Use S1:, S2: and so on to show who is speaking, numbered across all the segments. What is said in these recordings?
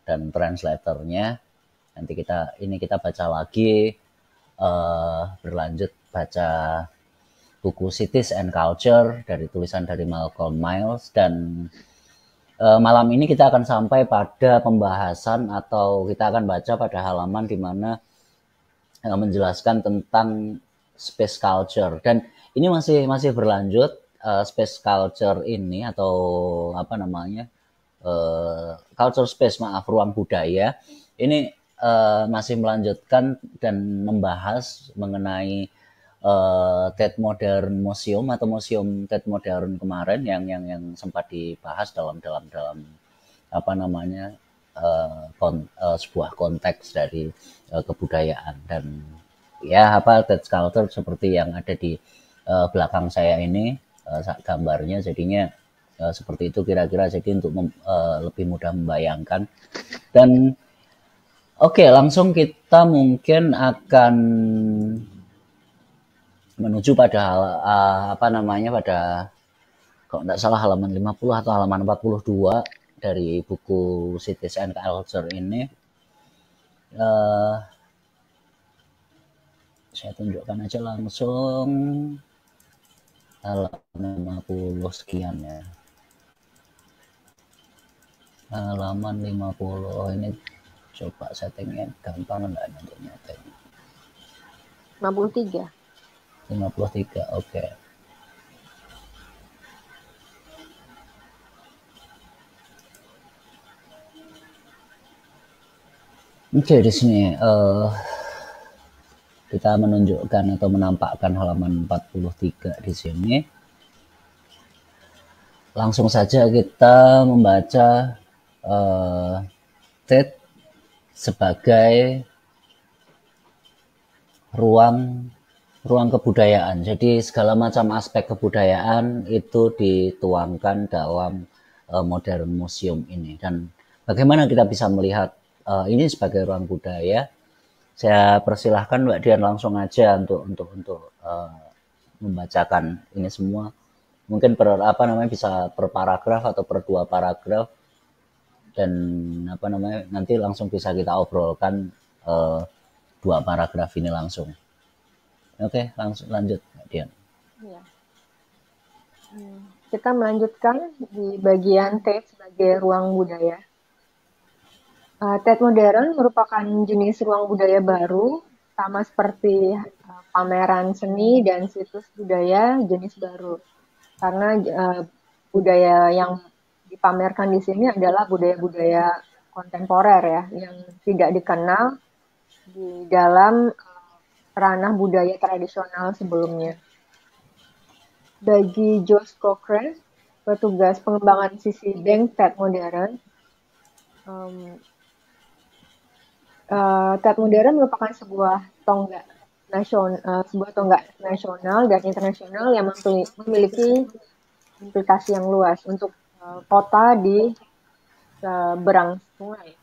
S1: dan translatornya. Nanti kita baca lagi, berlanjut baca buku Cities and Culture dari tulisan dari Malcolm Miles, dan malam ini kita akan sampai pada pembahasan atau kita akan baca pada halaman di mana menjelaskan tentang space culture, dan ini masih berlanjut. Space culture ini atau apa namanya, culture space, maaf, ruang budaya ini masih melanjutkan dan membahas mengenai Tate Modern Museum atau Museum Tate Modern kemarin yang sempat dibahas dalam apa namanya, sebuah konteks dari kebudayaan. Dan ya apa, Tate culture seperti yang ada di belakang saya ini, gambarnya jadinya seperti itu kira-kira, jadi untuk lebih mudah membayangkan. Dan oke, langsung kita mungkin akan menuju pada apa namanya, pada kalau tidak salah halaman 50 atau halaman 42 dari buku Cities and Culture ini. Saya tunjukkan aja langsung halaman 50 sekian ya. Halaman 50 ini coba settingnya gampang enggak nanti nyeting.
S2: 53.
S1: 53, oke. Oke, di sini kita menunjukkan atau menampakkan halaman 43 di sini. Langsung saja kita membaca Tate sebagai ruang kebudayaan. Jadi segala macam aspek kebudayaan itu dituangkan dalam modern museum ini. Dan bagaimana kita bisa melihat ini sebagai ruang budaya? Saya persilahkan Mbak Dian langsung aja untuk membacakan ini semua. Mungkin bisa per paragraf atau per 2 paragraf, dan apa namanya, nanti langsung bisa kita obrolkan 2 paragraf ini langsung. Oke, langsung lanjut Mbak Dian.
S2: Ya. Kita melanjutkan di bagian Tate sebagai ruang budaya. Tate Modern merupakan jenis ruang budaya baru, sama seperti pameran seni dan situs budaya jenis baru. Karena budaya yang dipamerkan di sini adalah budaya-budaya kontemporer ya, yang tidak dikenal di dalam ranah budaya tradisional sebelumnya. Bagi Josh Cochrane, petugas pengembangan sisi Bank Tate Modern, Tate Modern merupakan sebuah tonggak nasional dan internasional yang memiliki implikasi yang luas untuk kota di seberang sungai.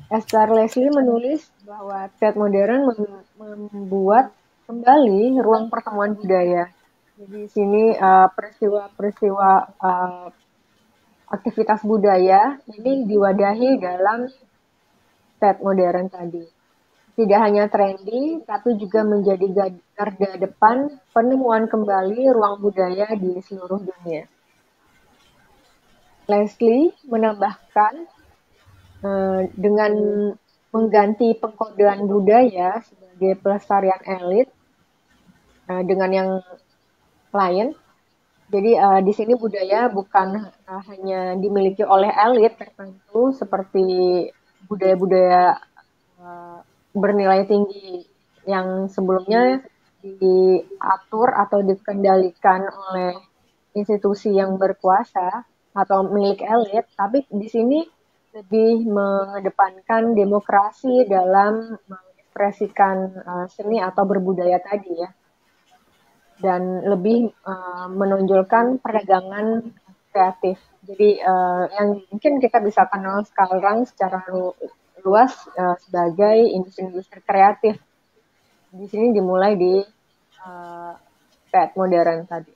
S2: Esther Leslie menulis bahwa Tate Modern membuat kembali ruang pertemuan budaya. Jadi di sini peristiwa-peristiwa aktivitas budaya ini diwadahi dalam Tate Modern tadi. Tidak hanya trendy, tapi juga menjadi garda depan penemuan kembali ruang budaya di seluruh dunia. Leslie menambahkan, dengan mengganti pengkodean budaya sebagai pelestarian elit dengan yang lain. Jadi di sini budaya bukan hanya dimiliki oleh elit tertentu seperti budaya-budaya bernilai tinggi yang sebelumnya diatur atau dikendalikan oleh institusi yang berkuasa atau milik elit, tapi di sini lebih mengedepankan demokrasi dalam mengekspresikan seni atau berbudaya tadi ya, dan lebih menonjolkan perdagangan kreatif. Jadi yang mungkin kita bisa kenal sekarang secara luas sebagai industri-industri kreatif. Di sini dimulai di Tate Modern tadi.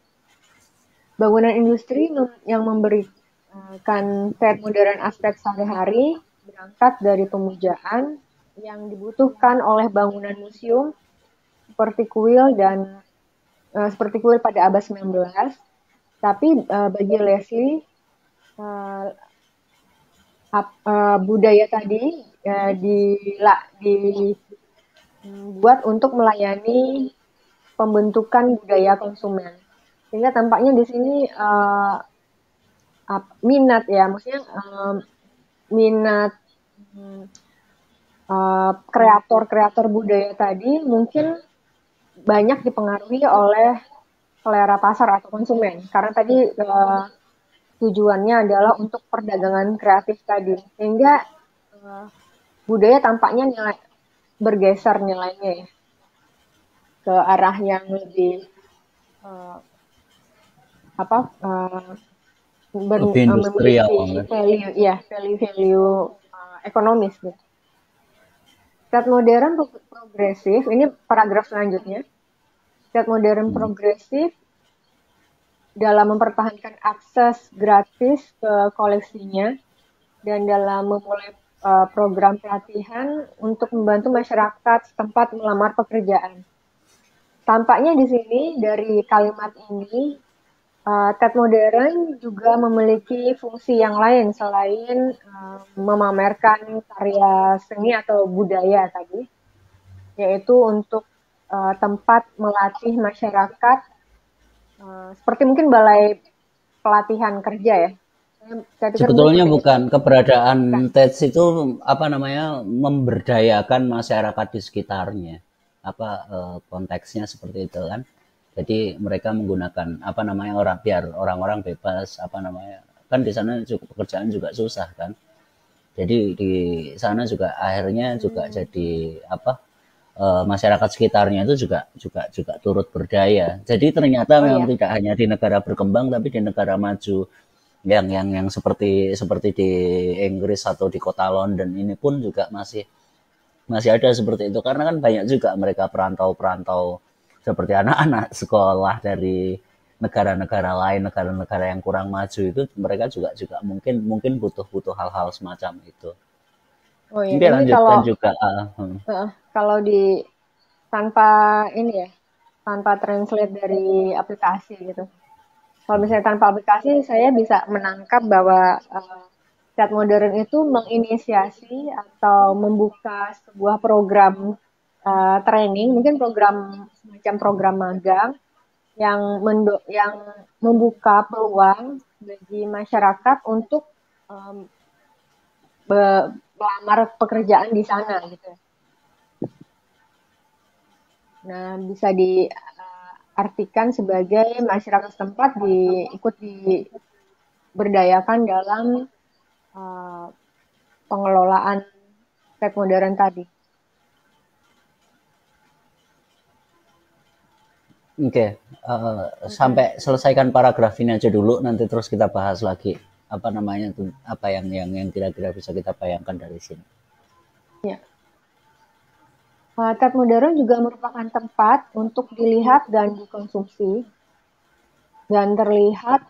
S2: Bangunan industri yang memberikan Tate Modern aspek sehari-hari berangkat dari pemujaan yang dibutuhkan oleh bangunan museum seperti kuil seperti kuil pada abad 19. Tapi bagi Leslie, uh, budaya tadi dibuat untuk melayani pembentukan budaya konsumen. Sehingga tampaknya di sini minat ya, maksudnya minat kreator-kreator budaya tadi mungkin banyak dipengaruhi oleh selera pasar atau konsumen. Karena tadi tujuannya adalah untuk perdagangan kreatif tadi. Sehingga budaya tampaknya bergeser nilainya ya, ke arah yang lebih
S1: Lebih industrial
S2: memiliki
S1: kan.
S2: value ekonomis gitu. State modern progresif, ini paragraf selanjutnya. State modern progresif dalam mempertahankan akses gratis ke koleksinya dan dalam memulai program pelatihan untuk membantu masyarakat setempat melamar pekerjaan. Tampaknya di sini dari kalimat ini Tet modern juga memiliki fungsi yang lain selain memamerkan karya seni atau budaya tadi, yaitu untuk tempat melatih masyarakat, seperti mungkin balai pelatihan kerja ya. Saya pikir mungkin
S1: Sebetulnya
S2: seperti itu.
S1: bukan keberadaan TEDx itu apa namanya memberdayakan masyarakat di sekitarnya. Apa konteksnya seperti itu kan. Jadi mereka menggunakan apa namanya biar orang-orang bebas apa namanya. Kan di sana juga pekerjaan juga susah kan. Jadi di sana juga akhirnya juga jadi apa masyarakat sekitarnya itu juga turut berdaya. Jadi ternyata
S2: Oh
S1: memang
S2: iya,
S1: tidak hanya di negara berkembang tapi di negara maju yang seperti di Inggris atau di kota London ini pun juga masih masih ada seperti itu karena kan banyak juga mereka perantau-perantau seperti anak-anak sekolah dari negara-negara lain, negara-negara yang kurang maju itu mereka juga juga mungkin mungkin butuh hal-hal semacam itu.
S2: oh iya.
S1: Oke,
S2: Ini
S1: lanjutkan juga.
S2: kalau tanpa ini ya, tanpa translate dari aplikasi gitu. Kalau misalnya tanpa aplikasi, saya bisa menangkap bahwa Chat modern itu menginisiasi atau membuka sebuah program training, mungkin semacam program magang yang membuka peluang bagi masyarakat untuk um, melamar pekerjaan di sana gitu. Nah, bisa diartikan sebagai masyarakat setempat ikut diberdayakan dalam uh, pengelolaan tech modern tadi.
S1: Oke, sampai selesaikan paragraf ini aja dulu, nanti terus kita bahas lagi apa namanya tuh, apa yang kira-kira bisa kita bayangkan dari sini.
S2: Ya. Tech modern juga merupakan tempat untuk dilihat dan dikonsumsi, dan terlihat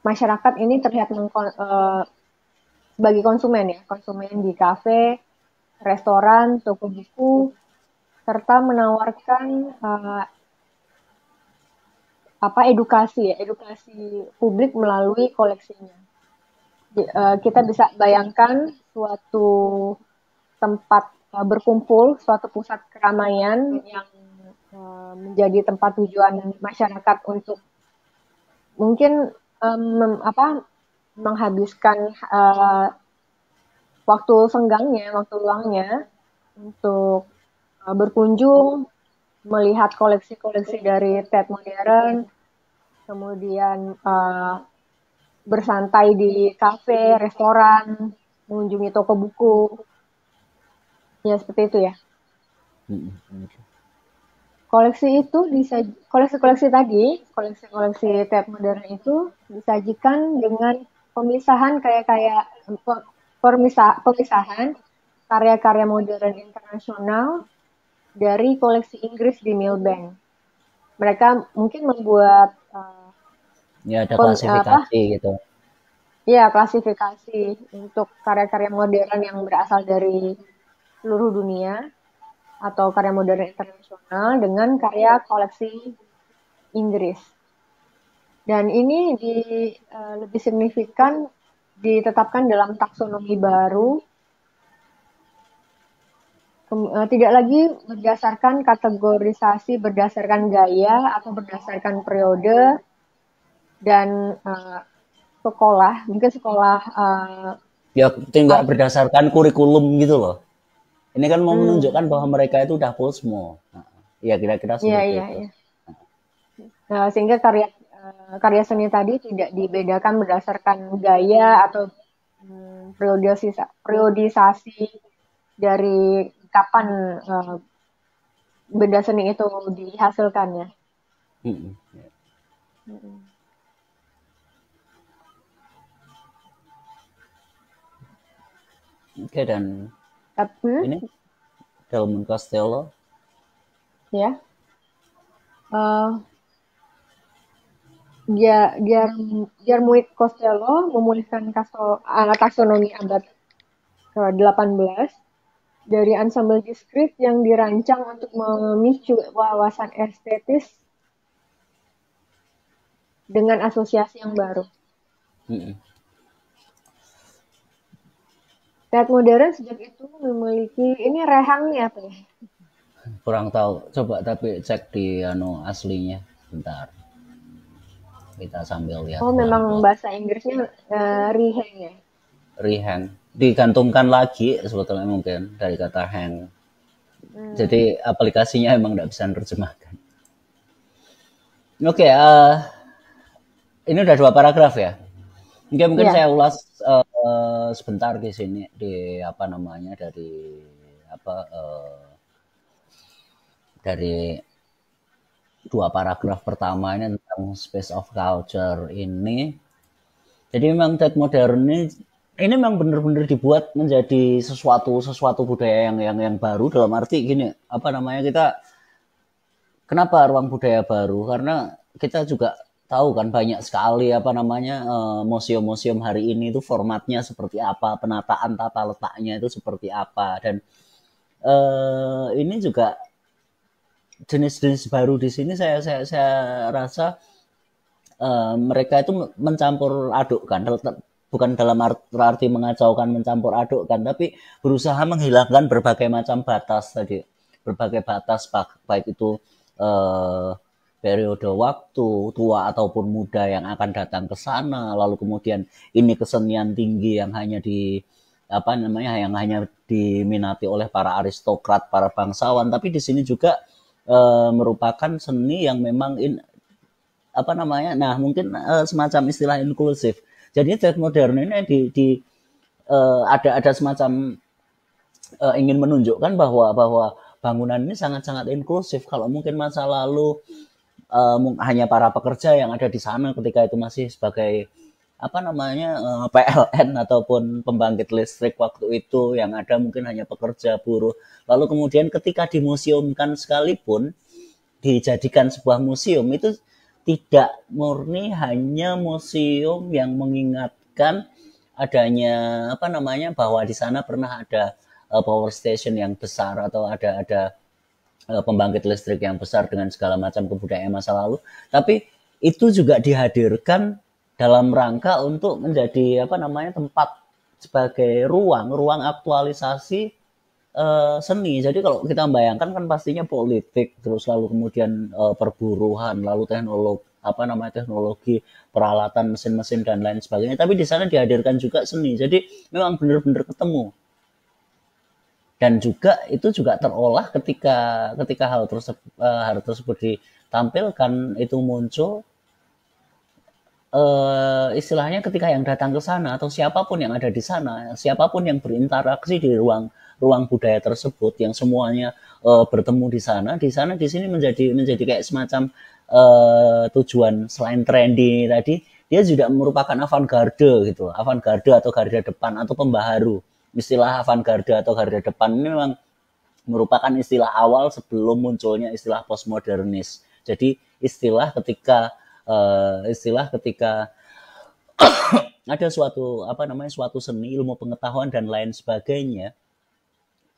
S2: masyarakat ini terlihat sebagai konsumen ya, konsumen di kafe, restoran, toko buku, serta menawarkan edukasi publik melalui koleksinya. Kita bisa bayangkan suatu tempat berkumpul, suatu pusat keramaian yang menjadi tempat tujuan masyarakat untuk mungkin menghabiskan waktu senggangnya, waktu luangnya untuk berkunjung, melihat koleksi-koleksi dari Tet modern, kemudian bersantai di kafe, restoran, mengunjungi toko buku, ya seperti itu ya. Koleksi-koleksi tadi, koleksi-koleksi Tet modern itu disajikan dengan pemisahan pemisahan karya-karya modern internasional dari koleksi Inggris di Millbank. Mereka mungkin membuat
S1: Ya ada klasifikasi gitu.
S2: ya klasifikasi untuk karya-karya modern yang berasal dari seluruh dunia atau karya modern internasional dengan karya koleksi Inggris. Dan ini lebih signifikan ditetapkan dalam taksonomi baru, tidak lagi berdasarkan kategorisasi berdasarkan gaya atau berdasarkan periode dan sekolah, mungkin sekolah
S1: Ya tidak
S2: art.
S1: berdasarkan kurikulum gitu loh. Ini kan mau menunjukkan
S2: Hmm,
S1: bahwa mereka itu udah posmo. Nah, ya kira-kira
S2: iya,
S1: seperti
S2: iya,
S1: itu.
S2: iya. Nah, sehingga karya seni tadi tidak dibedakan berdasarkan gaya atau periodisasi dari kapan benda seni itu dihasilkannya.
S1: Mm-mm. Oke, dan
S2: Tapi,
S1: ini Delmon Costello.
S2: ya, eh, Diarmuid Costello memulihkan taksonomi abad ke-18 dari ensemble diskrit yang dirancang untuk memicu wawasan estetis dengan asosiasi yang baru.
S1: Mm-mm.
S2: Teat modern sejak itu memiliki ini rehangnya apa ya?
S1: Kurang tahu. Coba tapi cek di aslinya. Bentar. Kita sambil lihat
S2: Oh, memang
S1: pelan-pelan.
S2: bahasa Inggrisnya rehang ya.
S1: Rehang. Digantungkan lagi sebetulnya mungkin dari kata hang.
S2: Hmm,
S1: Jadi aplikasinya emang nggak bisa menerjemahkan. Oke, ini udah 2 paragraf ya. Mungkin
S2: ya.
S1: saya ulas sebentar di sini di apa namanya dari apa dari 2 paragraf pertama ini tentang space of culture ini. Jadi memang tet modern ini memang benar-benar dibuat menjadi sesuatu budaya yang baru dalam arti gini apa namanya kita kenapa ruang budaya baru karena kita juga tahu kan banyak sekali apa namanya museum-museum hari ini itu formatnya seperti apa penataan tata letaknya itu seperti apa dan ini juga jenis-jenis baru di sini saya rasa mereka itu mencampur adukkan bukan dalam arti mengacaukan mencampur adukkan tapi berusaha menghilangkan berbagai macam batas tadi berbagai batas baik itu eh, periode waktu tua ataupun muda yang akan datang ke sana lalu kemudian ini kesenian tinggi yang hanya di apa namanya yang hanya diminati oleh para aristokrat para bangsawan tapi di sini juga merupakan seni yang memang apa namanya nah mungkin semacam istilah inklusif jadi art modern ini ada semacam ingin menunjukkan bahwa bangunan ini sangat-sangat inklusif kalau mungkin masa lalu hanya para pekerja yang ada di sana ketika itu masih sebagai apa namanya PLN ataupun pembangkit listrik waktu itu yang ada mungkin hanya pekerja buruh lalu kemudian ketika dimuseumkan sekalipun dijadikan sebuah museum itu tidak murni hanya museum yang mengingatkan adanya apa namanya bahwa di sana pernah ada power station yang besar atau ada pembangkit listrik yang besar dengan segala macam kebudayaan masa lalu tapi itu juga dihadirkan dalam rangka untuk menjadi apa namanya tempat sebagai ruang aktualisasi seni. Jadi kalau kita membayangkan kan pastinya politik, terus lalu kemudian perburuhan, lalu teknologi, peralatan mesin-mesin dan lain sebagainya. Tapi di sana dihadirkan juga seni. Jadi memang benar-benar ketemu. Dan juga itu juga terolah ketika ketika hal tersebut ditampilkan itu muncul istilahnya ketika yang datang ke sana atau siapapun yang ada di sana, siapapun yang berinteraksi di ruang budaya tersebut yang semuanya bertemu di sana di sini menjadi kayak semacam tujuan selain trendy tadi dia juga merupakan avant-garde gitu, avant-garde atau garda depan atau pembaharu. Istilah avant-garde atau garda depan ini memang merupakan istilah awal sebelum munculnya istilah postmodernis. Jadi istilah ketika ada suatu apa namanya suatu seni, ilmu pengetahuan dan lain sebagainya.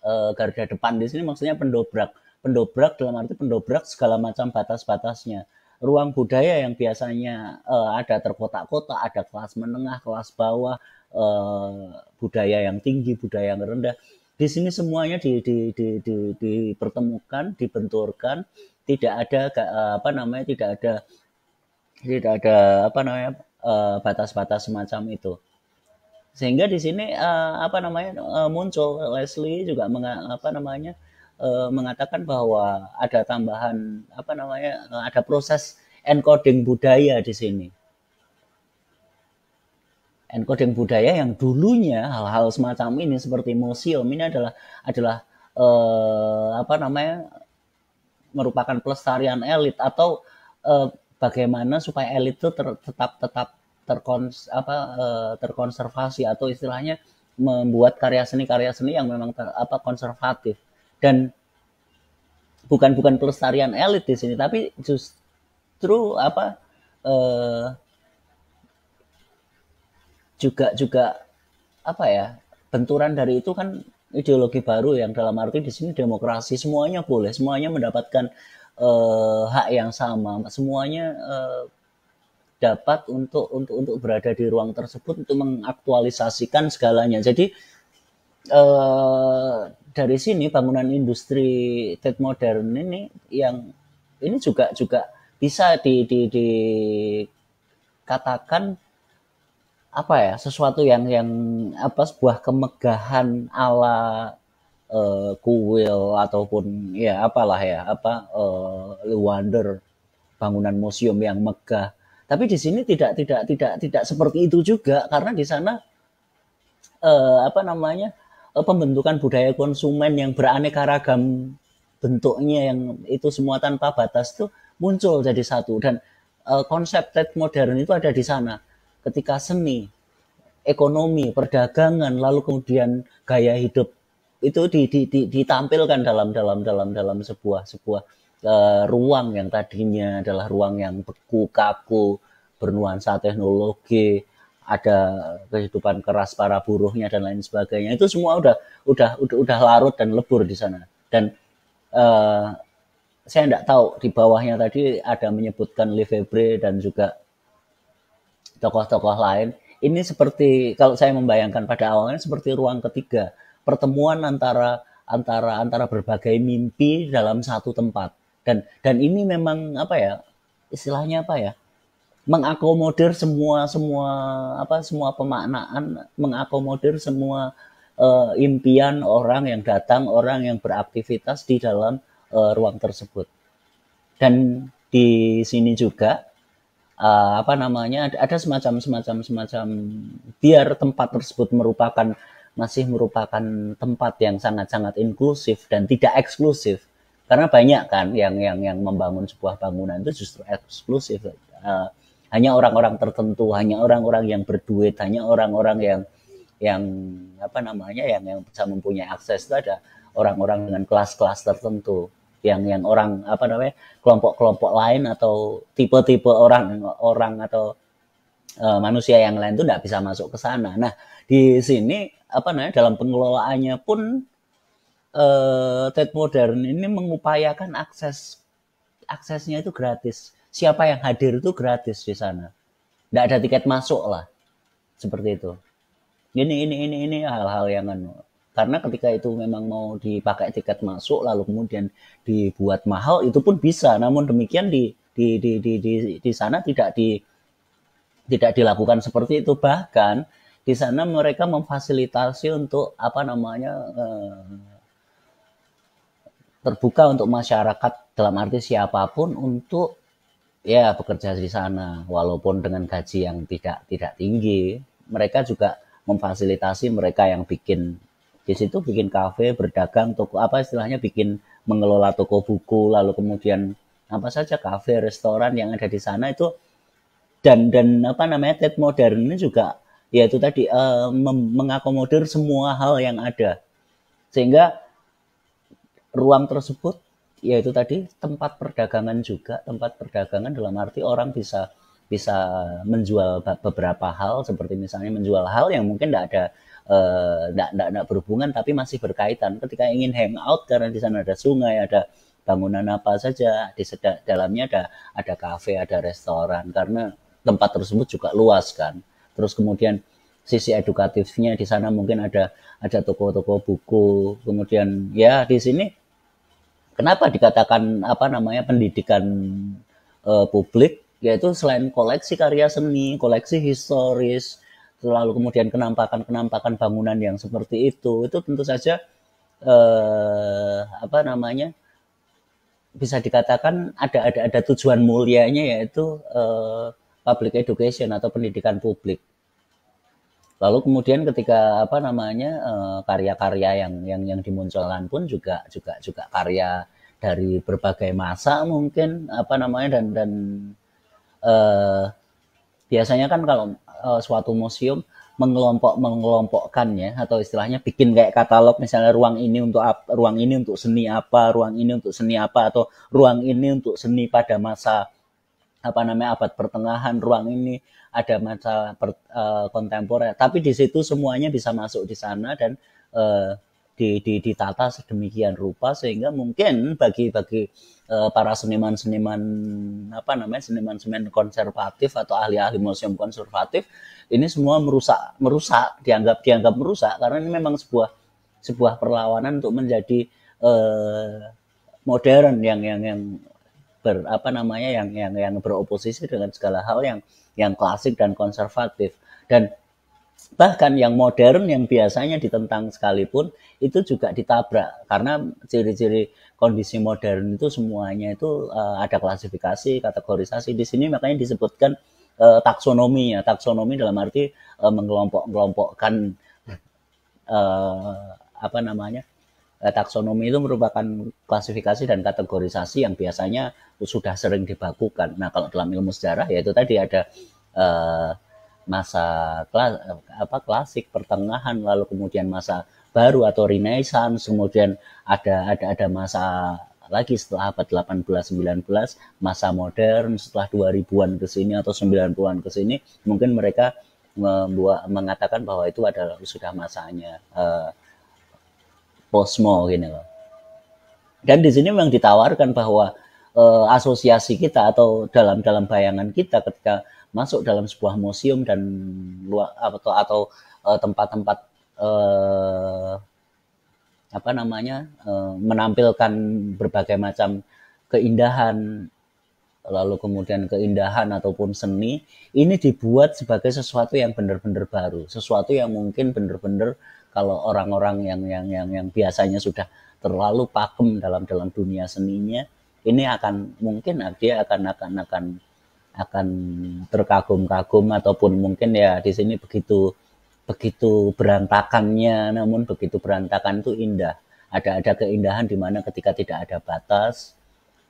S1: Garda depan di sini maksudnya pendobrak. Pendobrak dalam arti pendobrak segala macam batas-batasnya. Ruang budaya yang biasanya ada terkotak-kotak, ada kelas menengah, kelas bawah, budaya yang tinggi, budaya yang rendah. Di sini semuanya dipertemukan, dibenturkan, tidak ada apa namanya, tidak ada apa namanya batas-batas semacam itu. Sehingga di sini apa namanya muncul Leslie juga apa namanya mengatakan bahwa ada tambahan apa namanya ada proses encoding budaya di sini. Encoding budaya yang dulunya hal-hal semacam ini seperti museum ini adalah apa namanya merupakan pelestarian elit atau bagaimana supaya elit itu tetap terkonservasi atau istilahnya membuat karya seni yang memang konservatif dan bukan pelestarian elit di sini tapi justru apa juga apa ya benturan dari itu kan ideologi baru yang dalam arti di sini demokrasi semuanya boleh semuanya mendapatkan hak yang sama semuanya dapat untuk berada di ruang tersebut untuk mengaktualisasikan segalanya. Jadi dari sini bangunan industri Tate Modern ini yang ini juga bisa dikatakan apa ya sesuatu yang apa sebuah kemegahan ala kuil ataupun ya apalah ya apa wonder bangunan museum yang megah. Tapi di sini tidak seperti itu juga karena di sana apa namanya pembentukan budaya konsumen yang beraneka ragam bentuknya yang itu semua tanpa batas itu muncul jadi satu dan konsep Tate modern itu ada di sana ketika seni, ekonomi, perdagangan lalu kemudian gaya hidup itu ditampilkan dalam sebuah ruang yang tadinya adalah ruang yang beku kaku bernuansa teknologi ada kehidupan keras para buruhnya dan lain sebagainya itu semua udah larut dan lebur di sana dan saya tidak tahu di bawahnya tadi ada menyebutkan Lefebvre dan juga tokoh-tokoh lain ini seperti kalau saya membayangkan pada awalnya seperti ruang ketiga pertemuan antara berbagai mimpi dalam satu tempat dan ini memang apa ya istilahnya apa ya mengakomodir semua pemaknaan mengakomodir semua impian orang yang datang orang yang beraktivitas di dalam ruang tersebut dan di sini juga apa namanya ada semacam biar tempat tersebut masih merupakan tempat yang sangat-sangat inklusif dan tidak eksklusif karena banyak kan yang membangun sebuah bangunan itu justru eksklusif hanya orang-orang tertentu hanya orang-orang yang berduit hanya orang-orang yang apa namanya yang bisa mempunyai akses itu ada orang-orang dengan kelas-kelas tertentu yang orang apa namanya kelompok-kelompok lain atau tipe-tipe orang atau manusia yang lain itu tidak bisa masuk ke sana. Nah di sini apa namanya dalam pengelolaannya pun Tate Modern ini mengupayakan aksesnya itu gratis. Siapa yang hadir itu gratis di sana. Tidak ada tiket masuk lah seperti itu. Ini hal-hal yang karena ketika itu memang mau dipakai tiket masuk lalu kemudian dibuat mahal itu pun bisa namun demikian di sana tidak dilakukan seperti itu bahkan di sana mereka memfasilitasi untuk apa namanya terbuka untuk masyarakat dalam arti siapapun untuk ya bekerja di sana walaupun dengan gaji yang tidak tinggi mereka juga memfasilitasi mereka yang bikin di situ bikin kafe, berdagang, toko apa istilahnya bikin mengelola toko buku, lalu kemudian apa saja kafe, restoran yang ada di sana itu dan apa namanya Tate Modern ini juga yaitu tadi mengakomodir semua hal yang ada sehingga ruang tersebut yaitu tadi tempat perdagangan juga tempat perdagangan dalam arti orang bisa bisa menjual beberapa hal, seperti misalnya menjual hal yang mungkin tidak ada tidak berhubungan tapi masih berkaitan. Ketika ingin hangout karena di sana ada sungai, ada bangunan apa saja, di dalamnya ada kafe, ada restoran, karena tempat tersebut juga luas kan. Terus kemudian sisi edukatifnya di sana mungkin ada toko-toko buku. Kemudian ya di sini kenapa dikatakan apa namanya pendidikan publik, yaitu selain koleksi karya seni, koleksi historis, lalu kemudian kenampakan bangunan yang seperti itu tentu saja apa namanya bisa dikatakan ada tujuan mulianya, yaitu public education atau pendidikan publik. Lalu kemudian ketika apa namanya karya-karya yang dimunculkan pun juga karya dari berbagai masa mungkin apa namanya, dan biasanya kan kalau suatu museum mengelompokkan ya, atau istilahnya bikin kayak katalog, misalnya ruang ini untuk seni apa, ruang ini untuk seni apa, atau ruang ini untuk seni pada masa apa namanya abad pertengahan, ruang ini ada masa kontemporer. Tapi di situ semuanya bisa masuk di sana, dan ditata sedemikian rupa sehingga mungkin bagi para seniman-seniman apa namanya seniman konservatif atau ahli-ahli museum konservatif ini semua merusak dianggap merusak, karena ini memang sebuah perlawanan untuk menjadi modern yang apa namanya yang beroposisi dengan segala hal yang klasik dan konservatif. Dan bahkan yang modern yang biasanya ditentang sekalipun itu juga ditabrak, karena ciri-ciri kondisi modern itu semuanya itu ada klasifikasi, kategorisasi. Di sini makanya disebutkan taksonomi dalam arti mengelompokkan apa namanya taksonomi itu merupakan klasifikasi dan kategorisasi yang biasanya sudah sering dibakukan. Nah, kalau dalam ilmu sejarah yaitu tadi ada masa klasik, pertengahan, lalu kemudian masa baru atau Renaissance, kemudian ada masa lagi setelah abad 18 19, masa modern setelah 2000-an ke sini atau 90-an ke sini, mungkin mereka mengatakan bahwa itu adalah sudah masanya posmo gini loh. Dan di sini memang ditawarkan bahwa asosiasi kita atau dalam bayangan kita ketika masuk dalam sebuah museum dan atau tempat-tempat apa namanya menampilkan berbagai macam keindahan, lalu kemudian keindahan ataupun seni, ini dibuat sebagai sesuatu yang benar-benar baru, sesuatu yang mungkin benar-benar kalau orang-orang yang biasanya sudah terlalu pakem dalam dunia seninya, ini akan mungkin dia akan terkagum-kagum, ataupun mungkin ya di sini begitu berantakannya, namun begitu berantakan itu indah. Ada keindahan di mana ketika tidak ada batas,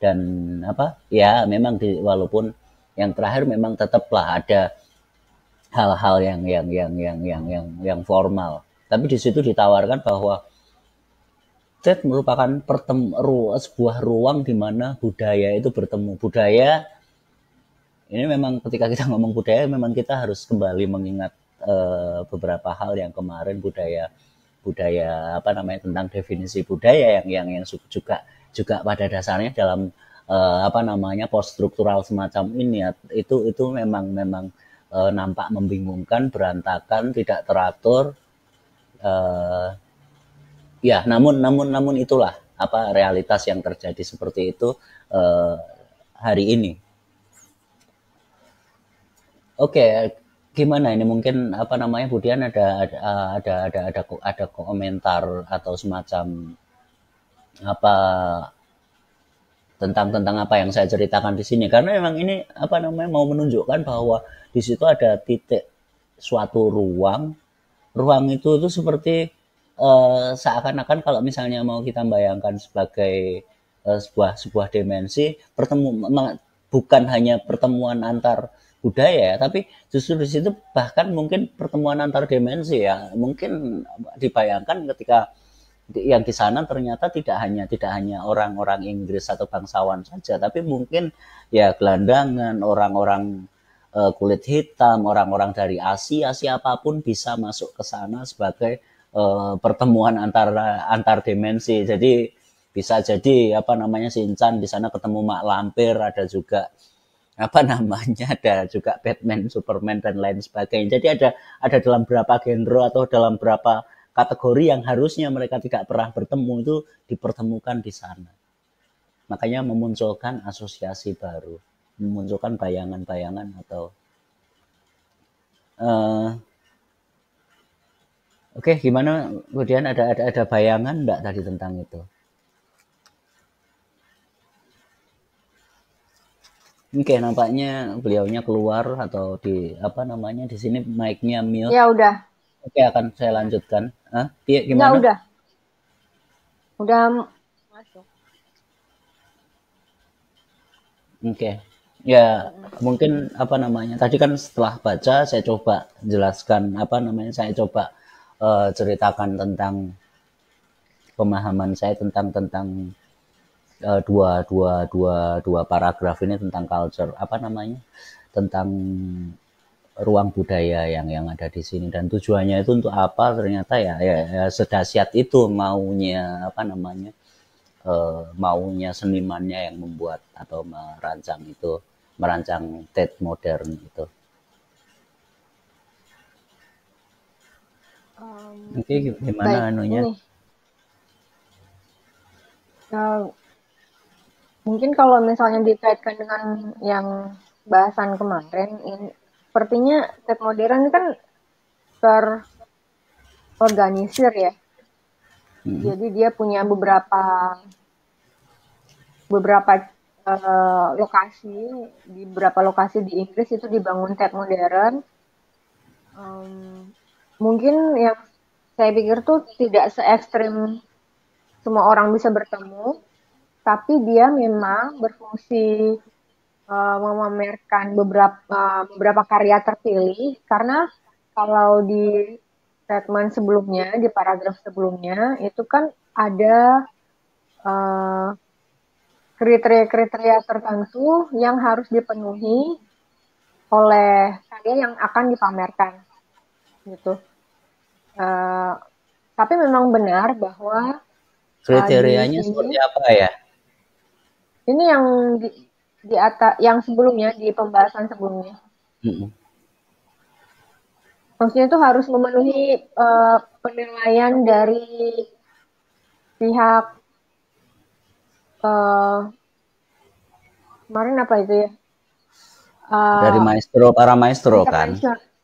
S1: dan apa ya memang walaupun yang terakhir memang tetaplah ada hal-hal yang formal, tapi di situ ditawarkan bahwa TED merupakan sebuah ruang di mana budaya itu bertemu. Budaya ini memang ketika kita ngomong budaya memang kita harus kembali mengingat beberapa hal yang kemarin, budaya apa namanya tentang definisi budaya yang juga pada dasarnya dalam apa namanya post struktural semacam ini itu memang nampak membingungkan, berantakan, tidak teratur. Ya, namun itulah apa realitas yang terjadi seperti itu hari ini. Oke, gimana ini mungkin apa namanya Budian ada komentar atau semacam apa tentang apa yang saya ceritakan di sini, karena memang ini apa namanya mau menunjukkan bahwa di situ ada titik suatu ruang itu seperti seakan-akan kalau misalnya mau kita bayangkan sebagai sebuah dimensi bukan hanya pertemuan antar budaya, tapi justru di situ bahkan mungkin pertemuan antar dimensi ya. Mungkin dibayangkan ketika yang di sana ternyata tidak hanya orang-orang Inggris atau bangsawan saja, tapi mungkin ya gelandangan, orang-orang kulit hitam, orang-orang dari Asia, siapapun bisa masuk ke sana sebagai pertemuan antar dimensi. Jadi bisa jadi apa namanya Shinchan di sana ketemu Mak Lampir, ada juga apa namanya ada juga Batman, Superman dan lain sebagainya. Jadi ada dalam berapa genre atau dalam berapa kategori yang harusnya mereka tidak pernah bertemu itu dipertemukan di sana. Makanya memunculkan asosiasi baru, memunculkan bayangan-bayangan atau uh, oke, gimana kemudian ada bayangan enggak tadi tentang itu? Oke, nampaknya beliaunya keluar atau di apa namanya di sini mic-nya mute.
S2: Ya udah,
S1: Oke, akan saya lanjutkan. Iya,
S2: nggak
S1: gimana?
S2: udah masuk.
S1: Oke. Ya, mungkin apa namanya? Tadi kan setelah baca saya coba jelaskan apa namanya? Saya coba ceritakan tentang pemahaman saya tentang tentang dua dua dua dua paragraf ini tentang culture apa namanya? Tentang ruang budaya yang ada di sini dan tujuannya itu untuk apa? Ternyata ya sedahsyat itu maunya apa namanya? Maunya senimannya yang membuat atau merancang Tate modern itu. Oke, gimana
S2: Baik,
S1: anunya?
S2: ini uh, mungkin kalau misalnya dikaitkan dengan yang bahasan kemarin, sepertinya tet modern kan terorganisir ya.
S1: Hmm.
S2: Jadi dia punya beberapa beberapa lokasi di beberapa lokasi di Inggris itu dibangun tet modern. Um, Mungkin yang saya pikir tuh tidak se ekstrim semua orang bisa bertemu, tapi dia memang berfungsi memamerkan beberapa karya terpilih karena kalau di statement sebelumnya, di paragraf sebelumnya itu kan ada uh, kriteria-kriteria tertentu yang harus dipenuhi oleh karya yang akan dipamerkan gitu. Uh, tapi memang benar bahwa di
S1: Kriterianya seperti
S2: sini
S1: apa ya?
S2: ini yang di atas yang sebelumnya di pembahasan sebelumnya.
S1: Hmm.
S2: Maksudnya itu harus memenuhi penilaian dari pihak uh, kemarin apa itu ya?
S1: Dari
S2: Uh,
S1: para maestro kan?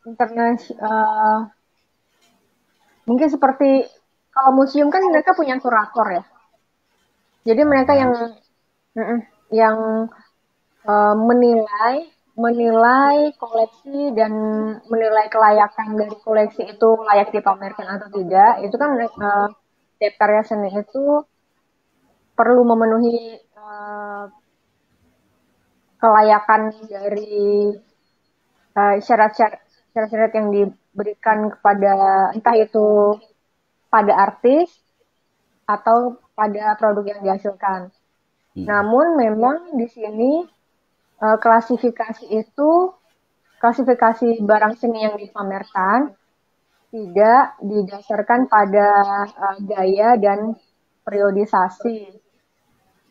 S2: internasional mungkin seperti kalau museum kan mereka punya kurator ya. Jadi mereka
S1: Uh-huh.
S2: yang menilai menilai koleksi dan menilai kelayakan dari koleksi itu layak dipamerkan atau tidak. Itu kan tiap karya seni itu perlu memenuhi kelayakan dari syarat-syarat yang diberikan kepada entah itu pada artis atau pada produk yang dihasilkan.
S1: Hmm.
S2: Namun memang di sini klasifikasi itu klasifikasi barang seni yang dipamerkan tidak didasarkan pada gaya dan periodisasi.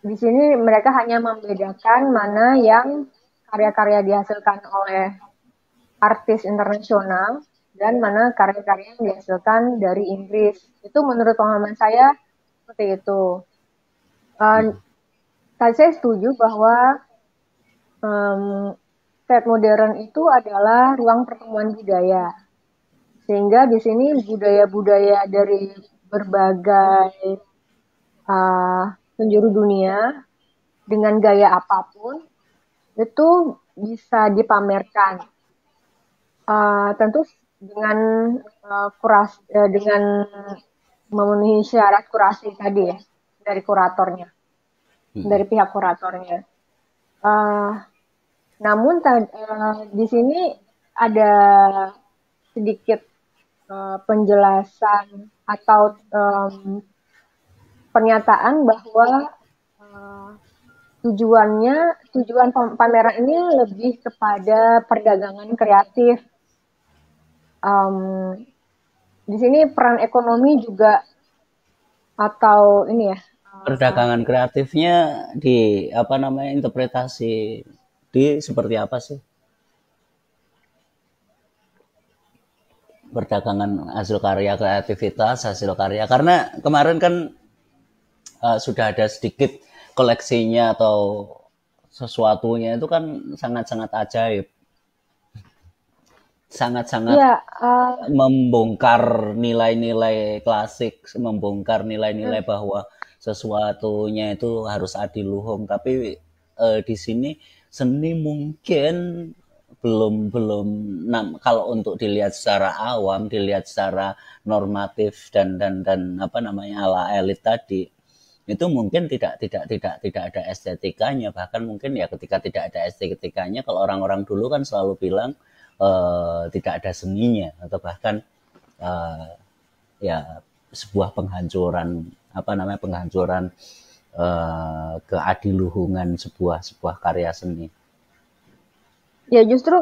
S2: Di sini mereka hanya membedakan mana yang karya-karya dihasilkan oleh artis internasional dan mana karya-karya yang dihasilkan dari Inggris. Itu menurut pengalaman saya seperti itu.
S1: Hmm.
S2: Saya setuju bahwa state modern itu adalah ruang pertemuan budaya. Sehingga di sini budaya-budaya dari berbagai penjuru dunia dengan gaya apapun itu bisa dipamerkan. Tentu dengan dengan memenuhi syarat kurasi tadi ya dari kuratornya,
S1: Hmm.
S2: dari pihak kuratornya. Uh, Namun di sini ada sedikit penjelasan atau pernyataan bahwa uh, tujuan pameran ini lebih kepada perdagangan kreatif. Di sini peran ekonomi juga atau ini ya.
S1: Perdagangan kreatifnya di apa namanya interpretasi di seperti apa sih? Perdagangan hasil karya, kreativitas hasil karya. Karena kemarin kan sudah ada sedikit koleksinya atau sesuatunya itu kan sangat-sangat ajaib. Sangat-sangat
S2: Ya,
S1: membongkar nilai-nilai klasik, membongkar nilai-nilai bahwa sesuatunya itu harus adiluhung. Tapi di sini seni mungkin belum kalau untuk dilihat secara awam, dilihat secara normatif dan apa namanya ala elit tadi, itu mungkin tidak ada estetikanya. Bahkan mungkin ya ketika tidak ada estetikanya, kalau orang-orang dulu kan selalu bilang tidak ada seninya, atau bahkan ya sebuah penghancuran apa namanya penghancuran keadiluhungan sebuah karya seni.
S2: ya justru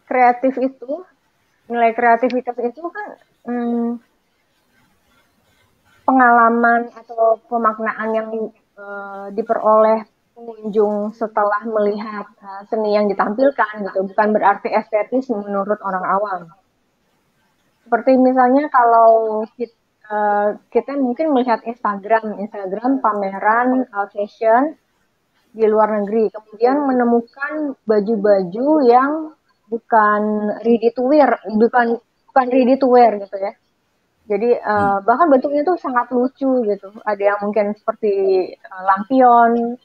S2: kreatif itu, nilai kreativitas itu kan pengalaman atau pemaknaan yang diperoleh pengunjung setelah melihat seni yang ditampilkan gitu, bukan berarti estetis menurut orang awam. Seperti misalnya kalau kita mungkin melihat Instagram pameran fashion di luar negeri, kemudian menemukan baju-baju yang bukan ready to wear, bukan ready to wear gitu ya. Jadi bahkan bentuknya tuh sangat lucu gitu. Ada yang mungkin seperti lampion,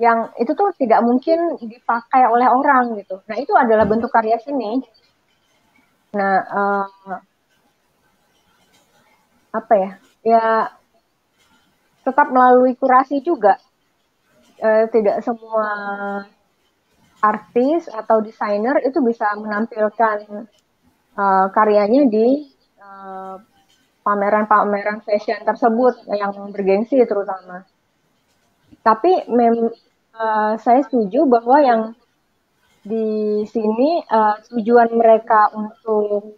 S2: yang itu tuh tidak mungkin dipakai oleh orang gitu. Nah itu adalah bentuk karya seni. Nah apa ya? Ya tetap melalui kurasi juga. Tidak semua artis atau desainer itu bisa menampilkan karyanya di pameran-pameran fashion tersebut yang bergengsi terutama. Tapi saya setuju bahwa yang di sini tujuan mereka untuk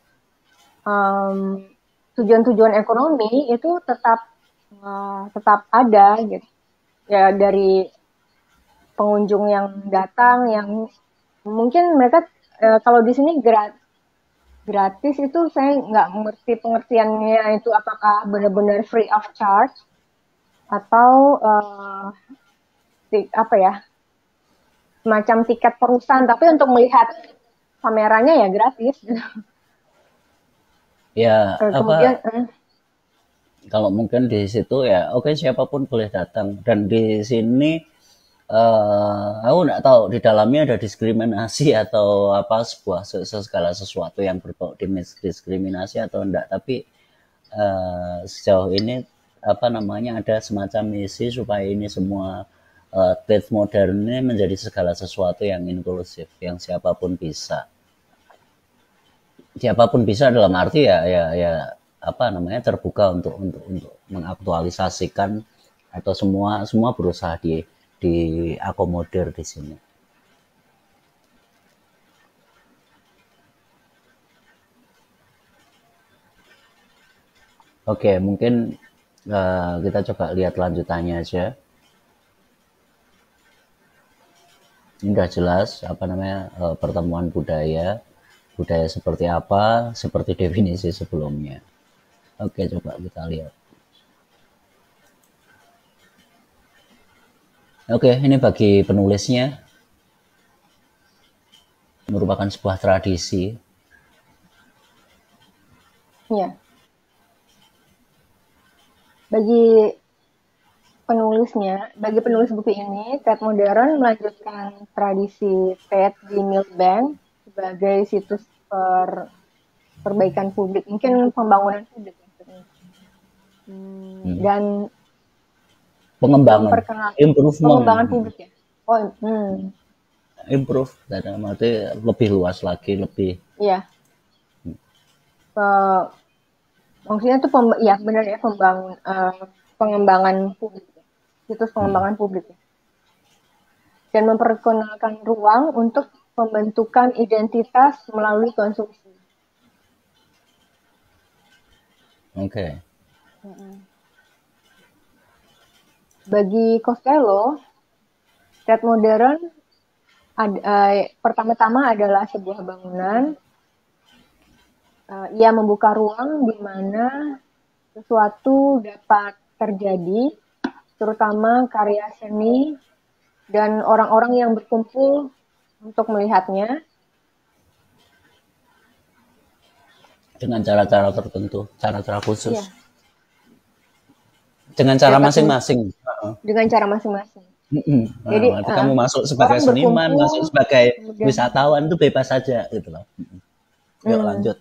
S2: tujuan-tujuan ekonomi itu tetap ada gitu. Ya dari pengunjung yang datang yang mungkin mereka kalau di sini gratis itu saya nggak mengerti pengertiannya itu apakah benar-benar free of charge atau apa ya semacam tiket perusahaan tapi untuk melihat kameranya ya gratis.
S1: Ya
S2: Kemudian
S1: apa kalau mungkin di situ ya oke siapapun boleh datang, dan di sini aku nggak tahu di dalamnya ada diskriminasi atau apa sebuah segala sesuatu yang berbau diskriminasi atau enggak, tapi sejauh ini apa namanya ada semacam misi supaya ini semua trade modern ini menjadi segala sesuatu yang inklusif, yang siapapun bisa dalam arti ya apa namanya terbuka untuk mengaktualisasikan, atau semua berusaha diakomodir di sini. Oke, mungkin kita coba lihat lanjutannya aja. Ini udah jelas apa namanya pertemuan budaya seperti apa, seperti definisi sebelumnya. Oke, coba kita lihat. Oke, ini bagi penulisnya merupakan sebuah tradisi.
S2: ya bagi penulis buku ini, Tate Modern melanjutkan tradisi Tate di Millbank sebagai situs perbaikan publik, mungkin pembangunan publik. Dan pengembangan publik ya.
S1: Improve, dalam arti lebih luas lagi, lebih.
S2: Iya. Maksudnya itu ya benar ya pengembangan publik, situs pengembangan publik. dan memperkenalkan ruang untuk pembentukan identitas melalui konsumsi.
S1: Oke.
S2: Bagi Costello, Tate modern pertama-tama adalah sebuah bangunan. Ia membuka ruang di mana sesuatu dapat terjadi, terutama karya seni dan orang-orang yang berkumpul untuk melihatnya.
S1: Dengan cara-cara tertentu, cara-cara khusus.
S2: Iya.
S1: Dengan cara masing-masing.
S2: Dengan cara masing-masing.
S1: Jadi kamu masuk sebagai seniman, masuk sebagai wisatawan itu bebas saja gitu loh. Yuk lanjut.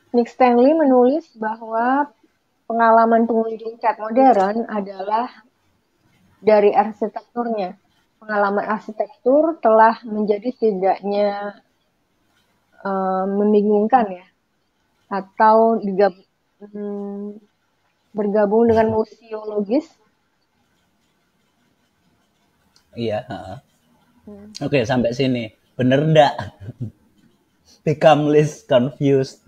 S2: Nick Stanley menulis bahwa pengalaman pengunjung Tate modern adalah dari arsitekturnya. Pengalaman arsitektur telah menjadi setidaknya membingungkan ya, atau bergabung dengan museologis.
S1: Iya. Oke, sampai sini. Bener enggak? Become less confused.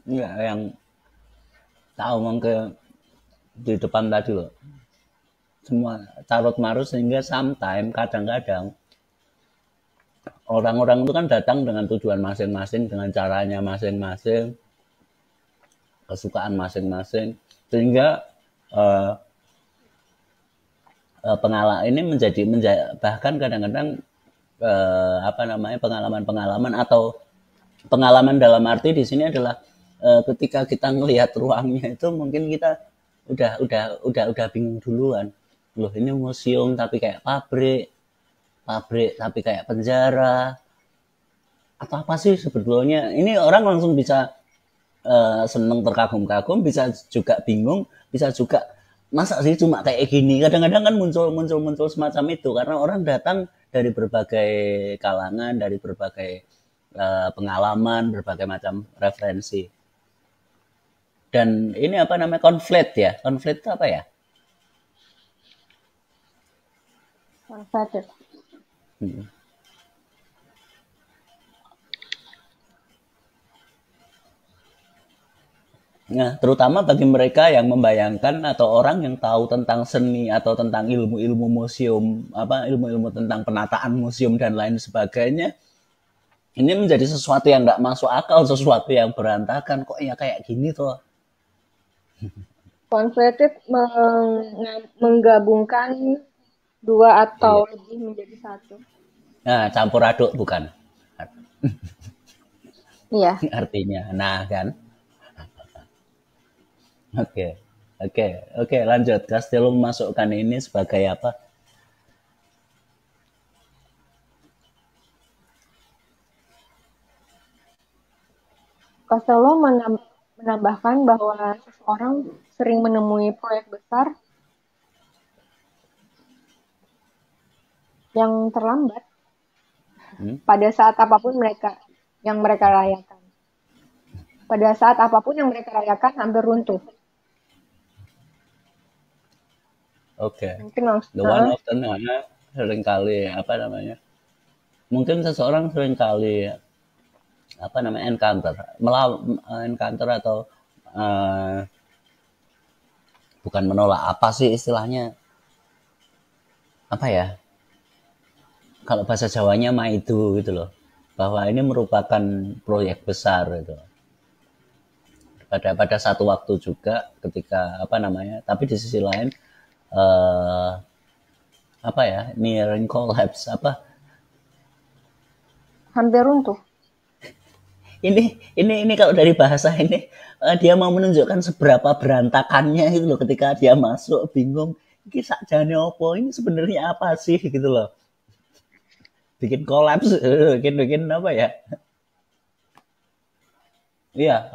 S1: Enggak, yang tahu ke di depan tadi loh. Semua carut marut sehingga sometimes kadang-kadang orang-orang itu kan datang dengan tujuan masing-masing, dengan caranya masing-masing, kesukaan masing-masing, sehingga pengalaman ini menjadi bahkan kadang-kadang pengalaman-pengalaman atau pengalaman dalam arti di sini adalah ketika kita ngelihat ruangnya itu mungkin kita udah bingung duluan. Loh, ini museum tapi kayak pabrik tapi kayak penjara. Atau apa sih sebetulnya? Ini orang langsung bisa seneng terkagum-kagum, bisa juga bingung, bisa juga masa sih cuma kayak gini. Kadang-kadang kan muncul semacam itu karena orang datang dari berbagai kalangan, dari berbagai pengalaman, berbagai macam referensi. Dan ini konflik ya? Konflik itu apa ya?
S2: Konflik.
S1: Nah, terutama bagi mereka yang membayangkan atau orang yang tahu tentang seni atau tentang ilmu-ilmu museum, ilmu-ilmu tentang penataan museum dan lain sebagainya, ini menjadi sesuatu yang nggak masuk akal, sesuatu yang berantakan. Kok ya kayak gini tuh?
S2: Konflik menggabungkan dua atau lebih menjadi satu.
S1: Nah, campur aduk bukan?
S2: Iya.
S1: Artinya, nah kan? Oke, lanjut. Costello memasukkan ini sebagai apa?
S2: Costello menambahkan bahwa seseorang sering menemui proyek besar yang terlambat pada saat apapun yang mereka rayakan. Pada saat apapun yang mereka rayakan hampir runtuh.
S1: Oke. The one often seringkali mungkin seseorang seringkali encounter atau bukan menolak, apa sih istilahnya, apa ya, kalau bahasa Jawanya maidu gitu loh, bahwa ini merupakan proyek besar gitu pada satu waktu juga ketika tapi di sisi lain nearing collapse,
S2: hampir runtuh.
S1: Ini kalau dari bahasa ini dia mau menunjukkan seberapa berantakannya itu loh ketika dia masuk bingung ini sakjane opo, ini sebenarnya apa sih gitu loh, bikin kolaps, bikin apa ya, iya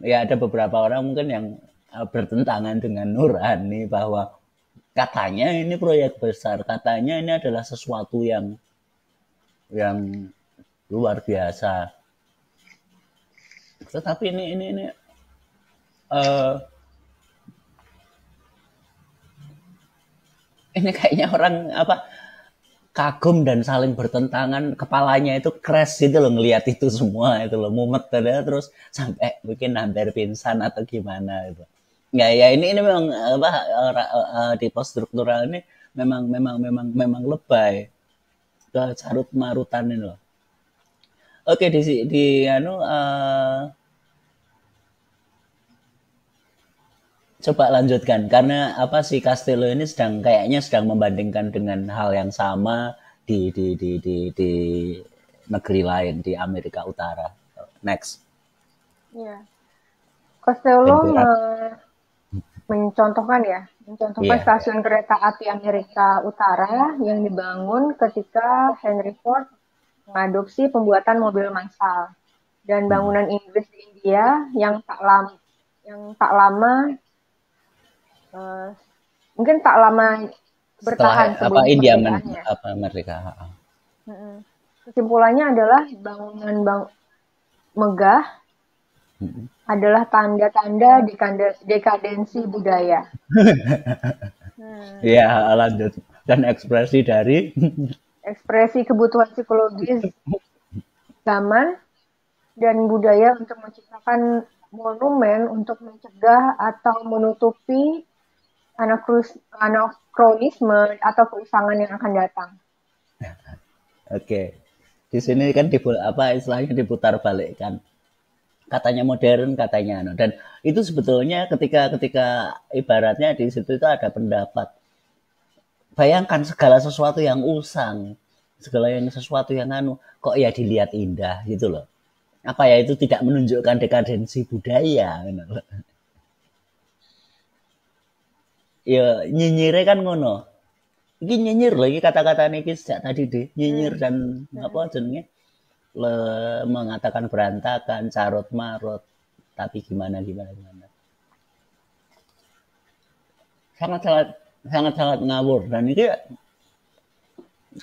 S1: ya ada beberapa orang mungkin yang bertentangan dengan nurani bahwa katanya ini proyek besar, katanya ini adalah sesuatu yang luar biasa. Tetapi ini eh, ini kayaknya orang apa kagum dan saling bertentangan, kepalanya itu crash gitu loh ngelihat itu semua itu loh, mumet ada terus sampai mungkin hampir pingsan atau gimana itu. Ya ya ini memang apa di post struktural ini memang lebay ke carut marutan ini loh. Oke di anu coba lanjutkan karena apa sih Castello ini kayaknya sedang membandingkan dengan hal yang sama di negeri lain di Amerika Utara. Next.
S2: Ya. Costello
S1: Benturan.
S2: mencontohkan
S1: Iya, iya.
S2: stasiun kereta api Amerika Utara yang dibangun ketika Henry Ford mengadopsi pembuatan mobil massal dan
S1: Hmm.
S2: bangunan Inggris di India yang tak lama eh, mungkin tak lama
S1: Setelah
S2: bertahan
S1: apa
S2: sebelum
S1: India
S2: kemerdekaannya.
S1: apa Merdeka.
S2: Kesimpulannya adalah bangunan megah adalah tanda-tanda dekadensi budaya. Hmm.
S1: Iya, lanjut. Dan ekspresi dari
S2: Ekspresi kebutuhan psikologis zaman dan budaya untuk menciptakan monumen untuk mencegah atau menutupi anakronisme atau keusangan yang akan datang.
S1: oke. Di sini kan apa istilahnya diputar balik kan. Katanya modern, katanya anu. Dan itu sebetulnya ketika ketika ibaratnya di situ itu ada pendapat. Bayangkan segala sesuatu yang usang, segala yang sesuatu yang anu, kok ya dilihat indah gitu loh. Apa ya itu tidak menunjukkan dekadensi budaya gitu loh. Ya nyinyire kan ngono. Iki nyinyir loh, ini kata-kata niki sejak tadi deh, nyinyir
S2: Hmm.
S1: dan apa
S2: Hmm.
S1: jenenge mengatakan berantakan, carut marut, tapi gimana gimana gimana. Sangat sangat sangat sangat ngawur dan ini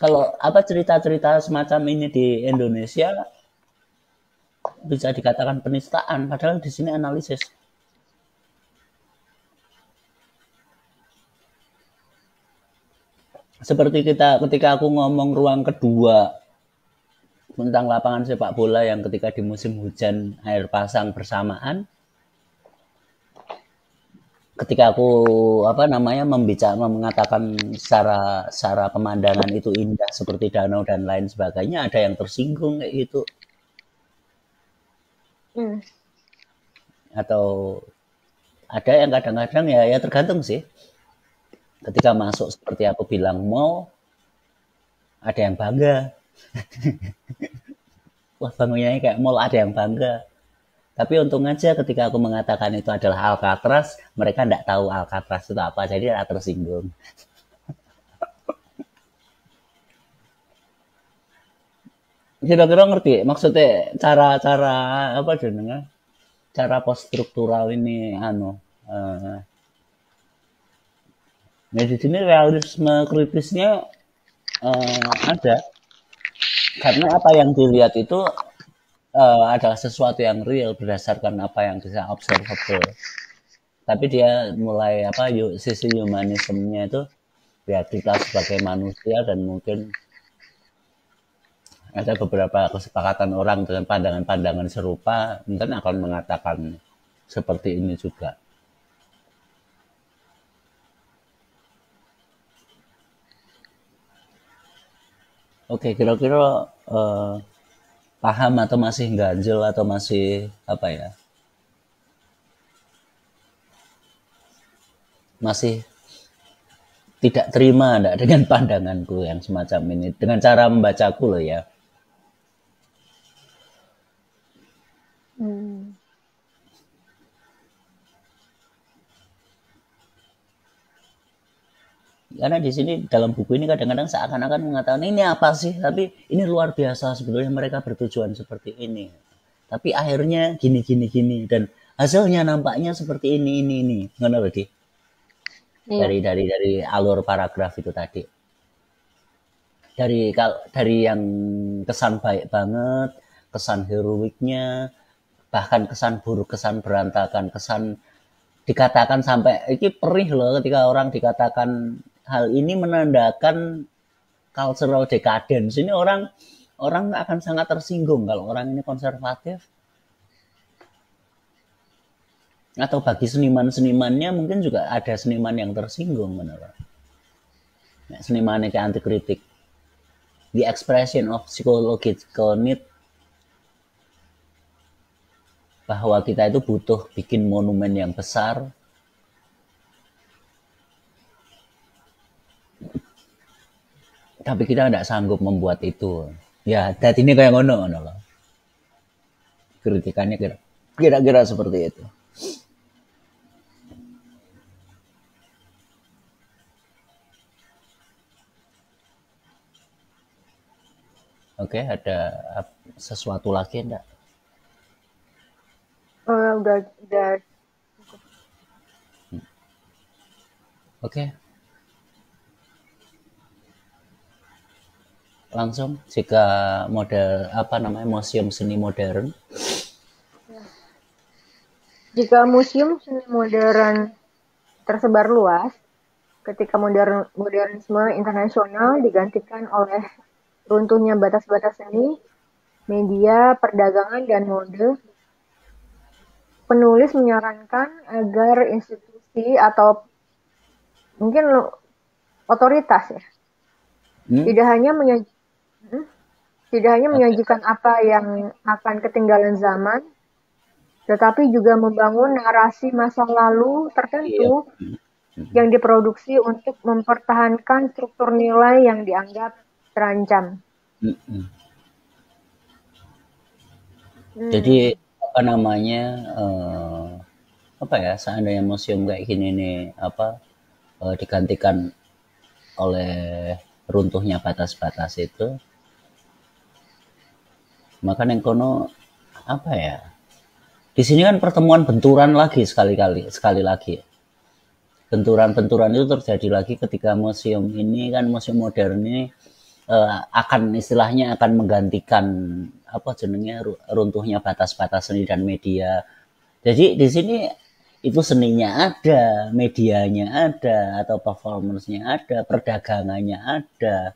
S1: kalau apa cerita-cerita semacam ini di Indonesia bisa dikatakan penistaan, padahal di sini analisis. Seperti kita ketika aku ngomong ruang kedua tentang lapangan sepak bola yang ketika di musim hujan air pasang bersamaan, ketika aku apa namanya mengatakan secara secara pemandangan itu indah seperti danau dan lain sebagainya, ada yang tersinggung kayak gitu
S2: Hmm.
S1: atau ada yang kadang-kadang ya ya tergantung sih. Ketika masuk seperti aku bilang mau ada yang bangga, wah bangunnya kayak mall ada yang bangga. Tapi untung aja ketika aku mengatakan itu adalah Alcatraz, mereka tidak tahu Alcatraz itu apa, jadi tidak tersinggung. Kira-kira ngerti maksudnya cara-cara apa jenenge? Cara post struktural ini anu nah di sini realisme kritisnya ada karena apa yang dilihat itu adalah sesuatu yang real berdasarkan apa yang bisa observable. Tapi dia mulai apa sisi humanismenya itu ya kita sebagai manusia dan mungkin ada beberapa kesepakatan orang dengan pandangan-pandangan serupa mungkin akan mengatakan seperti ini juga. Oke, kira-kira paham atau masih ganjel atau masih apa ya? Masih tidak terima enggak dengan pandanganku yang semacam ini dengan cara membacaku loh ya.
S2: Hmm.
S1: Karena di sini dalam buku ini kadang-kadang seakan-akan mengatakan ini apa sih, tapi ini luar biasa sebetulnya mereka bertujuan seperti ini. Tapi akhirnya gini gini gini dan hasilnya nampaknya seperti ini. Ngono loh, Di.
S2: Iya.
S1: Dari alur paragraf itu tadi. Dari yang kesan baik banget, kesan heroiknya, bahkan kesan buruk, kesan berantakan, kesan dikatakan sampai ini perih loh ketika orang dikatakan hal ini menandakan cultural decadence. Ini orang orang akan sangat tersinggung kalau orang ini konservatif, atau bagi seniman-senimannya mungkin juga ada seniman yang tersinggung menurut. Nah, senimannya kayak anti kritik. The expression of psychological need, bahwa kita itu butuh bikin monumen yang besar, tapi kita tidak sanggup membuat itu. Ya, dat ini kayak ngono loh. Kritikannya kira-kira seperti itu. Oke, ada sesuatu lagi enggak?
S2: Udah.
S1: Oke. Langsung jika model apa namanya museum seni modern.
S2: Jika museum seni modern tersebar luas, ketika modernisme internasional digantikan oleh runtuhnya batas-batas seni, media, perdagangan, dan mode, penulis menyarankan agar institusi atau mungkin otoritas ya, tidak hanya menyajikan apa yang akan ketinggalan zaman, tetapi juga membangun narasi masa lalu tertentu yang diproduksi untuk mempertahankan struktur nilai yang dianggap terancam.
S1: Jadi apa namanya apa ya, seandainya museum kayak gini nih digantikan oleh runtuhnya batas-batas itu, maka yang kono apa ya, di sini kan pertemuan benturan lagi sekali lagi. Benturan itu terjadi lagi ketika museum ini kan, museum modern ini akan istilahnya akan menggantikan apa jenengnya runtuhnya batas-batas seni dan media. Jadi di sini itu seninya ada, medianya ada, atau performance-nya ada, perdagangannya ada,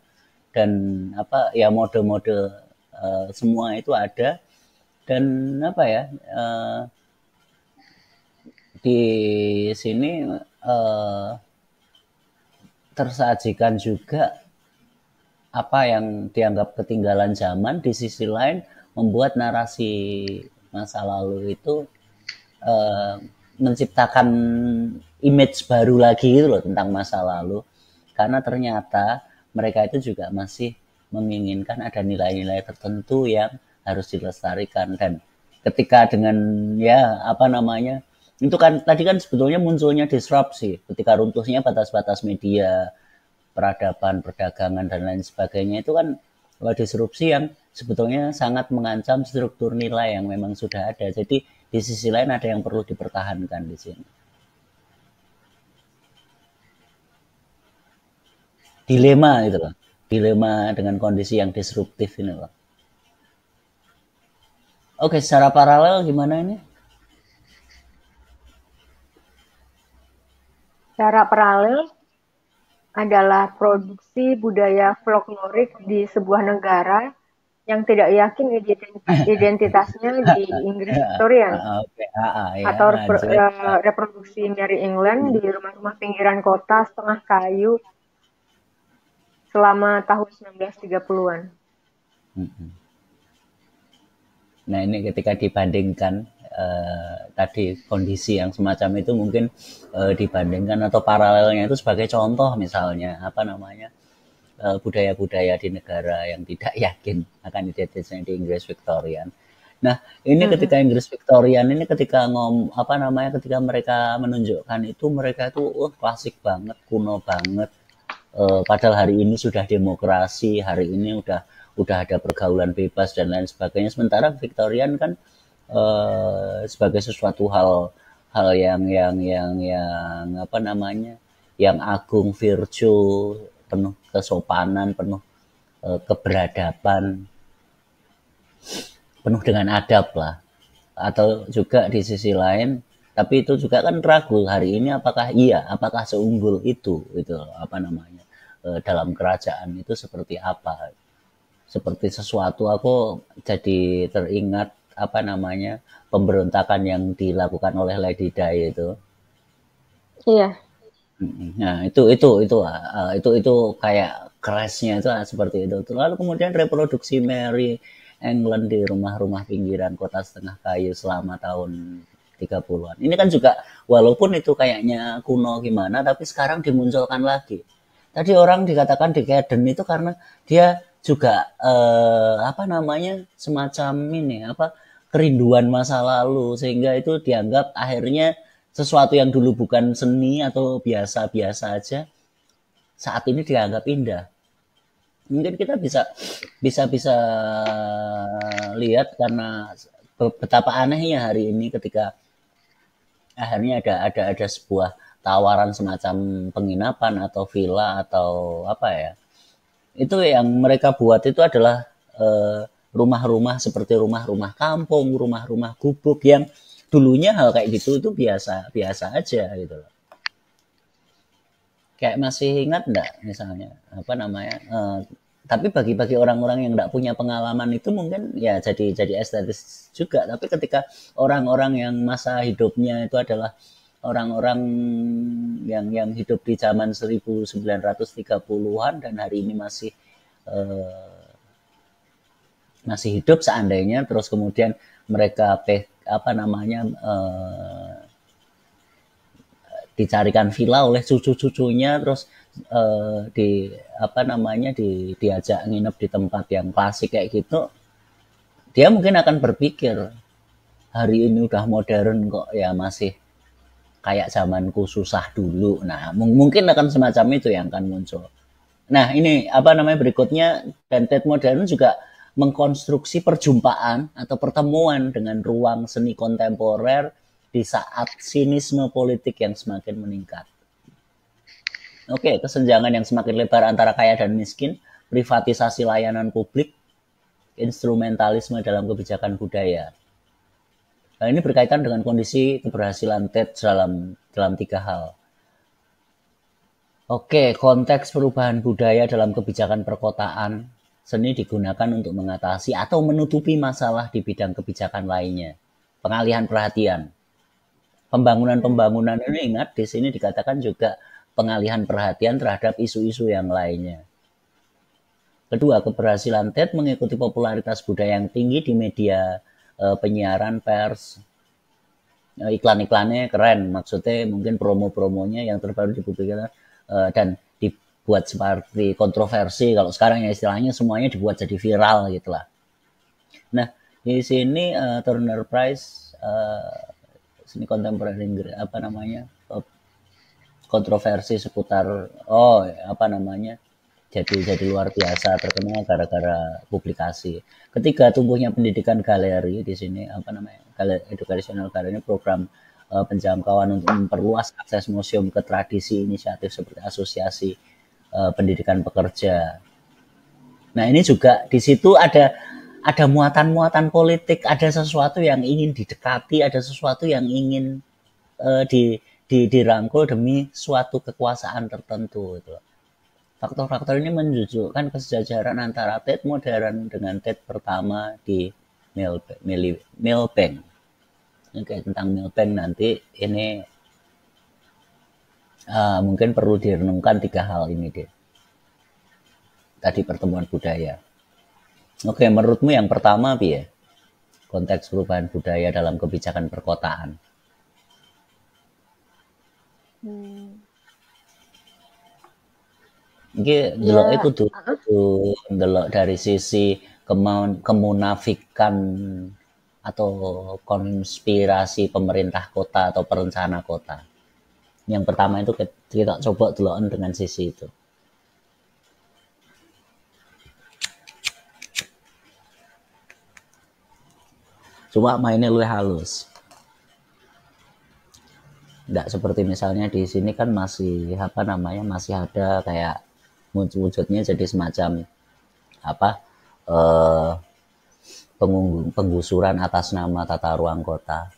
S1: dan apa ya mode-mode semua itu ada. Dan apa ya, di sini tersajikan juga apa yang dianggap ketinggalan zaman, di sisi lain membuat narasi masa lalu itu menciptakan image baru lagi gitu loh tentang masa lalu, karena ternyata mereka itu juga masih menginginkan ada nilai-nilai tertentu yang harus dilestarikan. Dan ketika dengan ya apa namanya, itu kan tadi kan sebetulnya munculnya disrupsi ketika runtuhnya batas-batas media, peradaban, perdagangan, dan lain sebagainya, itu kan disrupsi yang sebetulnya sangat mengancam struktur nilai yang memang sudah ada. Jadi di sisi lain ada yang perlu dipertahankan di sini. Dilema gitu loh. Dilema dengan kondisi yang disruptif ini loh. Oke, secara paralel gimana ini?
S2: Secara paralel adalah produksi budaya folklorik di sebuah negara yang tidak yakin identitasnya di Inggris Victorian, atau reproduksi Mary England di rumah-rumah pinggiran kota setengah kayu selama tahun 1930-an.
S1: Nah ini ketika dibandingkan tadi kondisi yang semacam itu mungkin dibandingkan atau paralelnya itu sebagai contoh, misalnya apa namanya, budaya-budaya di negara yang tidak yakin akan identitasnya di Inggris Victorian. Nah ini ketika Inggris Victorian ini ketika ketika mereka menunjukkan itu, mereka itu klasik banget, kuno banget, padahal hari ini sudah demokrasi, hari ini udah ada pergaulan bebas dan lain sebagainya. Sementara Victorian kan sebagai sesuatu hal yang apa namanya, yang agung, virtue, penuh kesopanan, penuh keberadaban, penuh dengan adab lah. Atau juga di sisi lain Tapi itu juga kan ragu hari ini apakah seunggul itu apa namanya dalam kerajaan itu seperti apa? Seperti sesuatu aku jadi teringat apa namanya pemberontakan yang dilakukan oleh Lady Di itu.
S2: Iya,
S1: Nah, itu kayak crashnya itu seperti itu. Lalu kemudian reproduksi Mary England di rumah-rumah pinggiran kota setengah kayu selama tahun 30-an. Ini kan juga walaupun itu kayaknya kuno gimana, tapi sekarang dimunculkan lagi. Tadi orang dikatakan decadent itu karena dia juga apa namanya semacam ini apa kerinduan masa lalu sehingga itu dianggap akhirnya sesuatu yang dulu bukan seni atau biasa-biasa aja saat ini dianggap indah. Mungkin kita bisa bisa bisa lihat karena betapa anehnya hari ini ketika akhirnya ada sebuah tawaran semacam penginapan atau villa atau apa ya. Itu yang mereka buat itu adalah rumah-rumah seperti rumah-rumah kampung, rumah-rumah gubuk yang dulunya hal kayak gitu itu biasa biasa aja gitu loh. Kayak masih ingat enggak misalnya apa namanya tapi bagi orang-orang yang enggak punya pengalaman itu mungkin ya jadi estetis juga, tapi ketika orang-orang yang masa hidupnya itu adalah orang-orang yang hidup di zaman 1930-an dan hari ini masih hidup seandainya terus kemudian mereka apa namanya dicarikan villa oleh cucu-cucunya terus di apa namanya diajak nginep di tempat yang klasik kayak gitu, dia mungkin akan berpikir hari ini udah modern kok ya masih kayak zamanku susah dulu. Nah, mungkin akan semacam itu yang akan muncul. Nah, ini apa namanya berikutnya dan Tate Modern juga mengkonstruksi perjumpaan atau pertemuan dengan ruang seni kontemporer di saat sinisme politik yang semakin meningkat. Oke, kesenjangan yang semakin lebar antara kaya dan miskin, privatisasi layanan publik, instrumentalisme dalam kebijakan budaya. Nah, ini berkaitan dengan kondisi keberhasilan Tate dalam 3 hal. Oke, konteks perubahan budaya dalam kebijakan perkotaan, seni digunakan untuk mengatasi atau menutupi masalah di bidang kebijakan lainnya. Pengalihan perhatian. Pembangunan ini ingat di sini dikatakan juga pengalihan perhatian terhadap isu-isu yang lainnya. Kedua, keberhasilan Tate mengikuti popularitas budaya yang tinggi di media penyiaran pers. Iklan-iklannya keren, maksudnya mungkin promo-promonya yang terbaru dipublikasikan dan dibuat seperti kontroversi. Kalau sekarang ya istilahnya semuanya dibuat jadi viral gitulah. Nah, di sini Turner Prize seni kontemporer Inggris apa namanya kontroversi seputar apa namanya jadi luar biasa terkenal gara-gara publikasi. Ketiga, tumbuhnya pendidikan galeri di sini apa namanya educational galeri program penjangkauan untuk memperluas akses museum ke tradisi inisiatif seperti asosiasi pendidikan pekerja. Nah, ini juga di situ ada muatan-muatan politik, ada sesuatu yang ingin didekati, ada sesuatu yang ingin dirangkul demi suatu kekuasaan tertentu gitu. Faktor-faktor ini menunjukkan kesejajaran antara Tate Modern dengan Tate pertama di Millbank. Oke, tentang Millbank nanti ini mungkin perlu direnungkan 3 hal ini deh. Tadi pertemuan budaya. Oke, menurutmu yang pertama apa ya? Konteks perubahan budaya dalam kebijakan perkotaan. Iki delok
S2: ya,
S1: iku delok dari sisi kemunafikan atau konspirasi pemerintah kota atau perencana kota. Yang pertama itu kita coba deloken dengan sisi itu. Cuma mainnya lebih halus. Nggak seperti misalnya di sini kan masih apa namanya masih ada kayak wujudnya jadi semacam apa penggusuran atas nama tata ruang kota.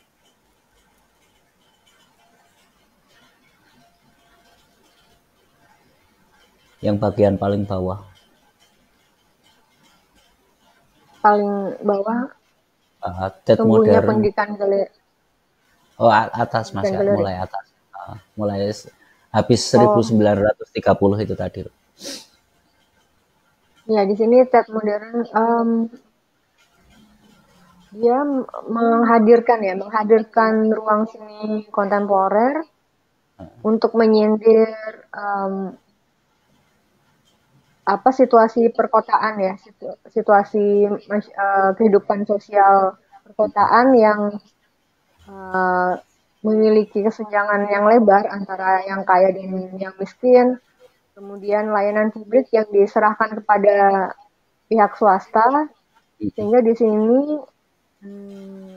S1: Yang bagian paling bawah.
S2: Paling bawah
S1: Tet
S2: tumbuhnya
S1: modern.
S2: pendidikan galeri.
S1: Oh, atas Mas
S2: Pendidikan
S1: ya,
S2: galeri.
S1: mulai atas. Mulai habis
S2: Oh,
S1: 1930 itu tadi.
S2: ya di sini Tate Modern dia menghadirkan ruang seni kontemporer untuk menyindir apa situasi perkotaan ya, situasi kehidupan sosial perkotaan yang eh, memiliki kesenjangan yang lebar antara yang kaya dan yang miskin, kemudian layanan publik yang diserahkan kepada pihak swasta, sehingga di sini hmm,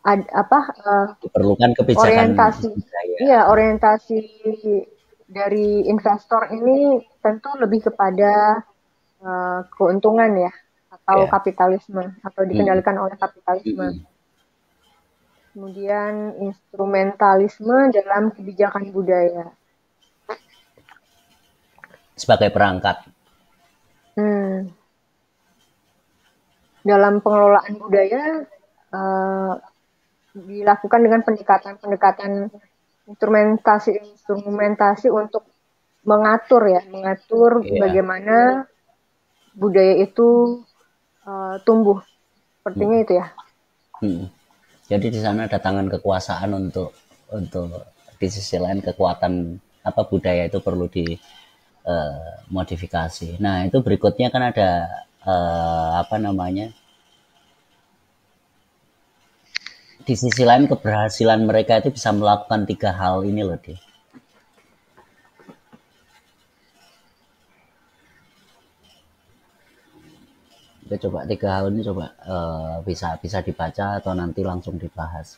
S2: apa
S1: Diperlukan kebijakan
S2: orientasi,
S1: budaya.
S2: iya orientasi dari investor ini tentu lebih kepada keuntungan ya atau
S1: Ya.
S2: kapitalisme atau
S1: Mm,
S2: dikendalikan oleh kapitalisme.
S1: mm.
S2: Kemudian instrumentalisme dalam kebijakan budaya.
S1: Sebagai perangkat.
S2: Hmm, dalam pengelolaan budaya uh, dilakukan dengan pendekatan-pendekatan instrumentasi untuk mengatur
S1: Ya.
S2: bagaimana budaya itu tumbuh. Sepertinya
S1: Mm,
S2: itu ya.
S1: mm. Jadi di sana ada tangan kekuasaan untuk di sisi lain kekuatan apa budaya itu perlu dimodifikasi. Nah itu berikutnya kan ada apa namanya, di sisi lain keberhasilan mereka itu bisa melakukan 3 hal ini loh deh. Kita coba 3 hal ini coba bisa bisa dibaca atau nanti langsung dibahas.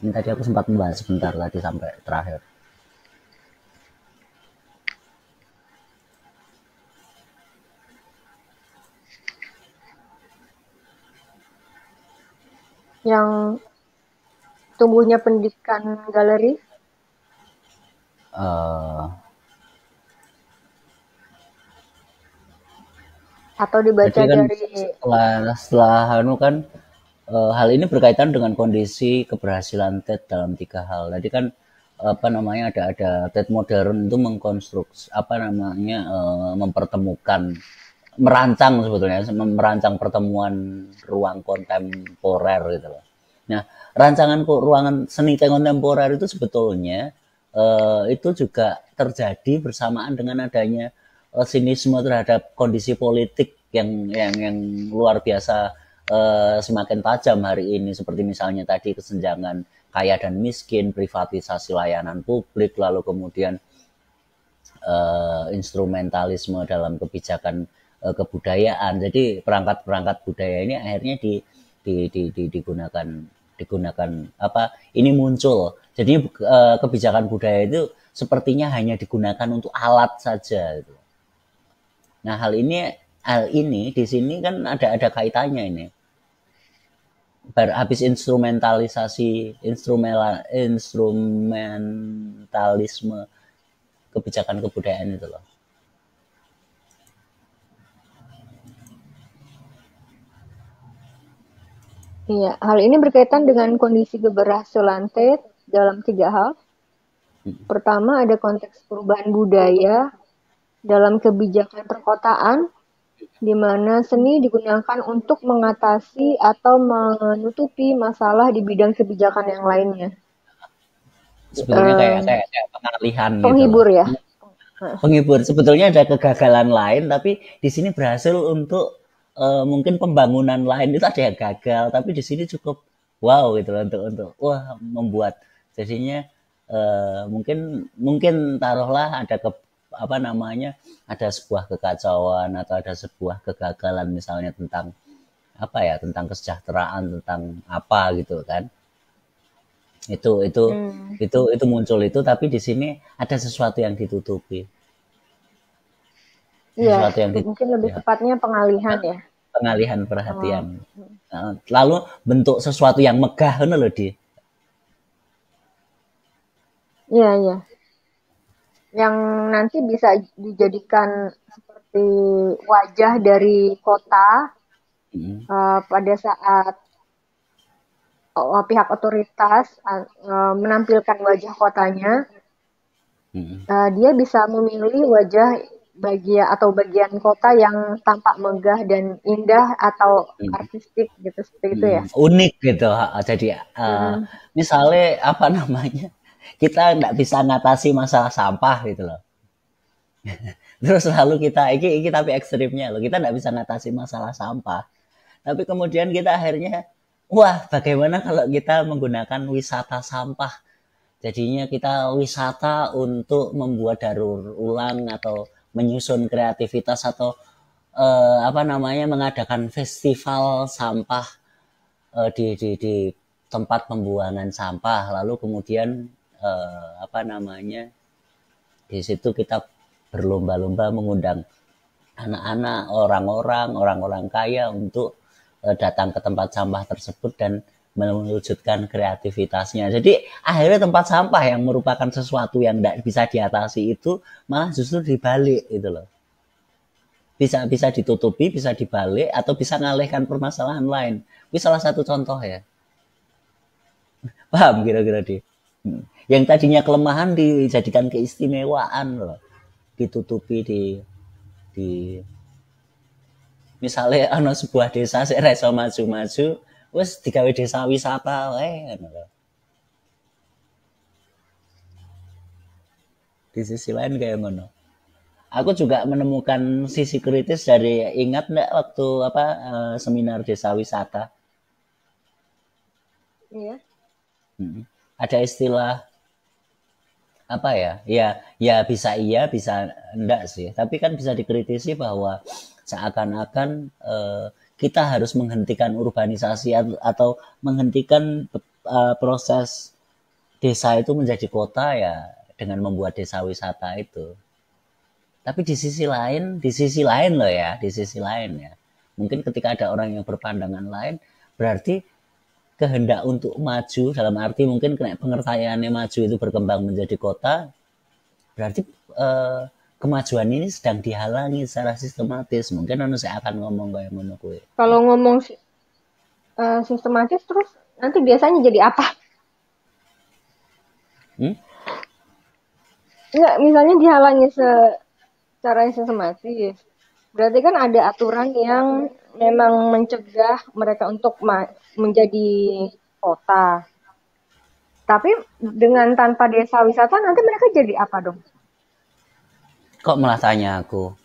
S1: Ini tadi aku sempat membahas sebentar tadi sampai terakhir.
S2: Yang tumbuhnya pendidikan galeri
S1: Eh,
S2: atau
S1: jadi
S2: dibaca
S1: kan
S2: dari
S1: setelah anu kan hal ini berkaitan dengan kondisi keberhasilan TED dalam 3 hal. Tadi kan apa namanya ada TED modern itu mengkonstruksi apa namanya mempertemukan merancang sebetulnya merancang pertemuan ruang kontemporer gitu loh. Nah, rancangan ruangan seni kontemporer itu sebetulnya itu juga terjadi bersamaan dengan adanya sinisme terhadap kondisi politik yang luar biasa semakin tajam hari ini seperti misalnya tadi kesenjangan kaya dan miskin, privatisasi layanan publik, lalu kemudian instrumentalisme dalam kebijakan kebudayaan. Jadi perangkat-perangkat budaya ini akhirnya digunakan digunakan apa ini muncul. Jadi kebijakan budaya itu sepertinya hanya digunakan untuk alat saja. Gitu. Nah hal ini di sini kan ada kaitannya ini. Habis instrumentalisme kebijakan kebudayaan itu loh.
S2: Iya, hal ini berkaitan dengan kondisi keberhasilan TED dalam 3 hal. Pertama, ada konteks perubahan budaya dalam kebijakan perkotaan, di mana seni digunakan untuk mengatasi atau menutupi masalah di bidang kebijakan yang lainnya.
S1: Sebetulnya kayak pengalihan gitu loh.
S2: Penghibur ya.
S1: Penghibur sebetulnya ada kegagalan lain tapi di sini berhasil untuk mungkin pembangunan lain itu ada yang gagal tapi di sini cukup wow gitu loh untuk wah membuat jadinya mungkin mungkin taruhlah ada apa namanya ada sebuah kekacauan atau ada sebuah kegagalan misalnya tentang apa ya tentang kesejahteraan tentang apa gitu kan itu itu
S2: Hmm.
S1: itu muncul itu tapi di sini ada sesuatu yang ditutupi
S2: Iya,
S1: sesuatu yang
S2: mungkin
S1: ditutupi
S2: lebih
S1: ya.
S2: tepatnya pengalihan ya.
S1: Pengalihan perhatian.
S2: Oh,
S1: Lalu bentuk sesuatu yang megah loh di.
S2: iya, iya. yang nanti bisa dijadikan seperti wajah dari kota
S1: Mm,
S2: pada saat pihak otoritas menampilkan wajah kotanya,
S1: mm,
S2: dia bisa memilih wajah bagian kota yang tampak megah dan indah atau
S1: mm,
S2: artistik gitu seperti itu ya.
S1: unik gitu. Jadi
S2: Mm-mm.
S1: misalnya apa namanya, kita nggak bisa ngatasi masalah sampah gitu loh. Terus lalu kita iki tapi ekstrimnya loh, kita nggak bisa ngatasi masalah sampah. Tapi kemudian kita akhirnya, wah bagaimana kalau kita menggunakan wisata sampah. Jadinya kita wisata untuk membuat daur ulang atau menyusun kreativitas atau apa namanya, mengadakan festival sampah di tempat pembuangan sampah. Lalu kemudian apa namanya, di situ kita berlomba-lomba mengundang anak-anak, orang-orang kaya untuk datang ke tempat sampah tersebut dan mewujudkan kreativitasnya. Jadi akhirnya tempat sampah yang merupakan sesuatu yang tidak bisa diatasi itu malah justru dibalik itu loh. Bisa bisa ditutupi, bisa dibalik, atau bisa ngalihkan permasalahan lain. Ini salah satu contoh ya. Paham kira-kira di. Yang tadinya kelemahan dijadikan keistimewaan loh. Ditutupi di misalnya ana sebuah desa sik ra iso maju-maju, wis digawe desa wisata wae ngono lho. Di sisi lain kayak ngono. Aku juga menemukan sisi kritis dari, ingat enggak waktu apa seminar desa wisata.
S2: Iya.
S1: Ada istilah apa ya? Ya bisa iya, bisa enggak sih. Tapi kan bisa dikritisi bahwa seakan-akan kita harus menghentikan urbanisasi atau menghentikan proses desa itu menjadi kota ya dengan membuat desa wisata itu. Tapi di sisi lain loh ya, di sisi lain ya. Mungkin ketika ada orang yang berpandangan lain, berarti kehendak untuk maju, dalam arti mungkin kena pengertiannya maju itu berkembang menjadi kota, berarti kemajuan ini sedang dihalangi secara sistematis. Mungkin saya akan ngomong kayak ngono kuwi.
S2: Kalau ngomong sistematis terus nanti biasanya jadi apa?
S1: Hmm?
S2: Enggak, misalnya dihalangi secara sistematis. Berarti kan ada aturan yang memang mencegah mereka untuk menjadi kota. Tapi dengan tanpa desa wisata nanti mereka jadi apa dong?
S1: Kok malah tanya aku?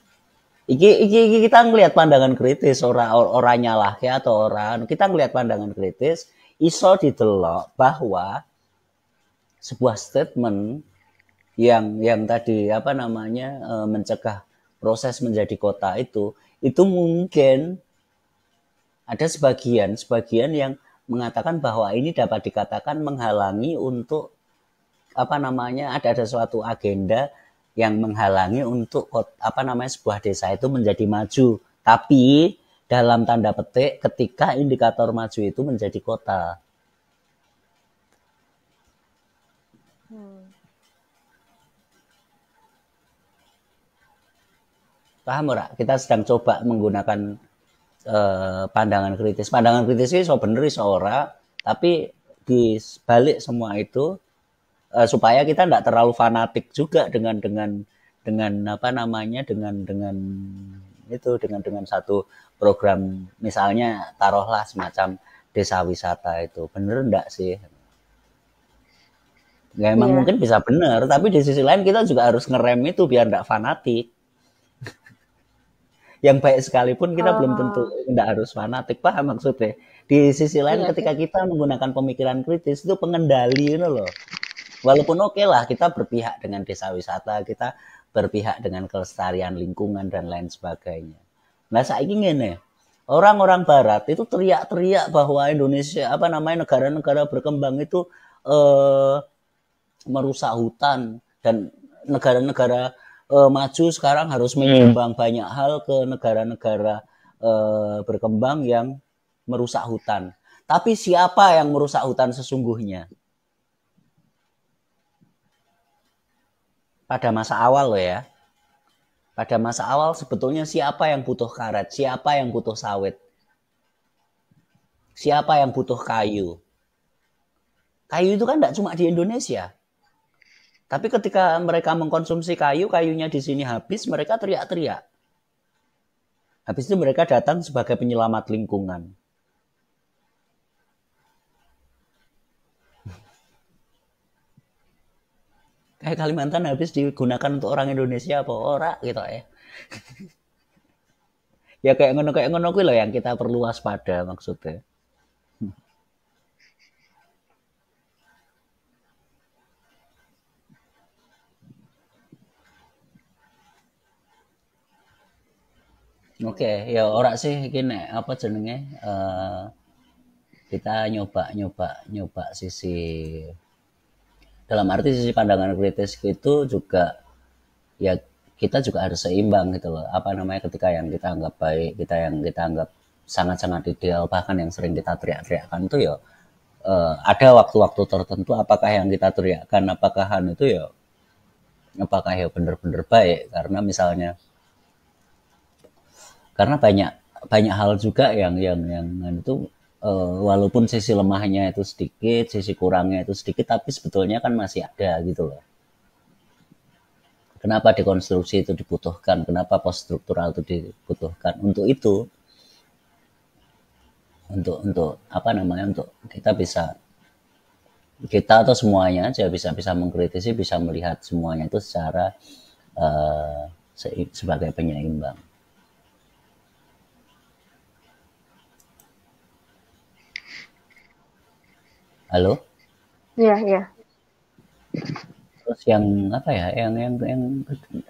S1: Iki kita ngelihat pandangan kritis, orang nyalah ya, atau orang kita ngelihat pandangan kritis, iso didelok bahwa sebuah statement yang tadi apa namanya, mencegah proses menjadi kota itu mungkin ada sebagian yang mengatakan bahwa ini dapat dikatakan menghalangi untuk apa namanya, ada suatu agenda yang menghalangi untuk apa namanya, sebuah desa itu menjadi maju, tapi dalam tanda petik ketika indikator maju itu menjadi kota. Paham ora? Kita sedang coba menggunakan pandangan kritis. Pandangan kritis itu so bener so ora, tapi di balik semua itu supaya kita tidak terlalu fanatik juga dengan apa namanya, dengan satu program, misalnya taruhlah semacam desa wisata itu bener enggak sih? Ya emang
S2: Iya.
S1: mungkin bisa bener, tapi di sisi lain kita juga harus ngerem itu biar enggak fanatik. Yang baik sekalipun kita belum tentu
S2: Oh,
S1: enggak harus fanatik, paham maksudnya? Di sisi lain
S2: iya sih.
S1: ketika kita menggunakan pemikiran kritis itu pengendali itu loh. Walaupun oke lah kita berpihak dengan desa wisata, kita berpihak dengan kelestarian lingkungan dan lain sebagainya. Nah saiki ngene, orang-orang barat itu teriak-teriak bahwa Indonesia apa namanya, negara-negara berkembang itu eh, merusak hutan, dan negara-negara maju sekarang harus menyumbang banyak hal ke negara-negara berkembang yang merusak hutan. Tapi siapa yang merusak hutan sesungguhnya? pada masa awal loh ya. Pada masa awal sebetulnya siapa yang butuh karet, siapa yang butuh sawit, siapa yang butuh kayu. Kayu itu kan tidak cuma di Indonesia. Tapi ketika mereka mengkonsumsi kayu, kayunya di sini habis, mereka teriak-teriak. Habis itu mereka datang sebagai penyelamat lingkungan. Kayak Kalimantan habis digunakan untuk orang Indonesia apa ora gitu ya. Ya kayak ngono kuwi loh yang kita perlu waspada maksudnya. Oke, ya ora sih gini apa jenenge kita nyoba sisi dalam arti sisi pandangan kritis itu juga ya kita juga harus seimbang gitu loh. Apa namanya ketika yang kita anggap baik, kita yang kita anggap sangat-sangat ideal bahkan yang sering kita teriak-teriakkan itu ya ada waktu-waktu tertentu apakah yang kita teriakkan apakah itu ya apakah ya benar-benar baik karena misalnya karena banyak banyak hal juga yang itu walaupun sisi lemahnya itu sedikit, sisi kurangnya itu sedikit, tapi sebetulnya kan masih ada gitu loh. Kenapa dekonstruksi itu dibutuhkan? Kenapa post struktural itu dibutuhkan? Untuk itu, untuk apa namanya? Untuk kita bisa kita atau semuanya aja bisa mengkritisi, bisa melihat semuanya itu secara uh, sebagai penyeimbang. Halo?
S2: Iya, iya.
S1: Terus yang apa ya?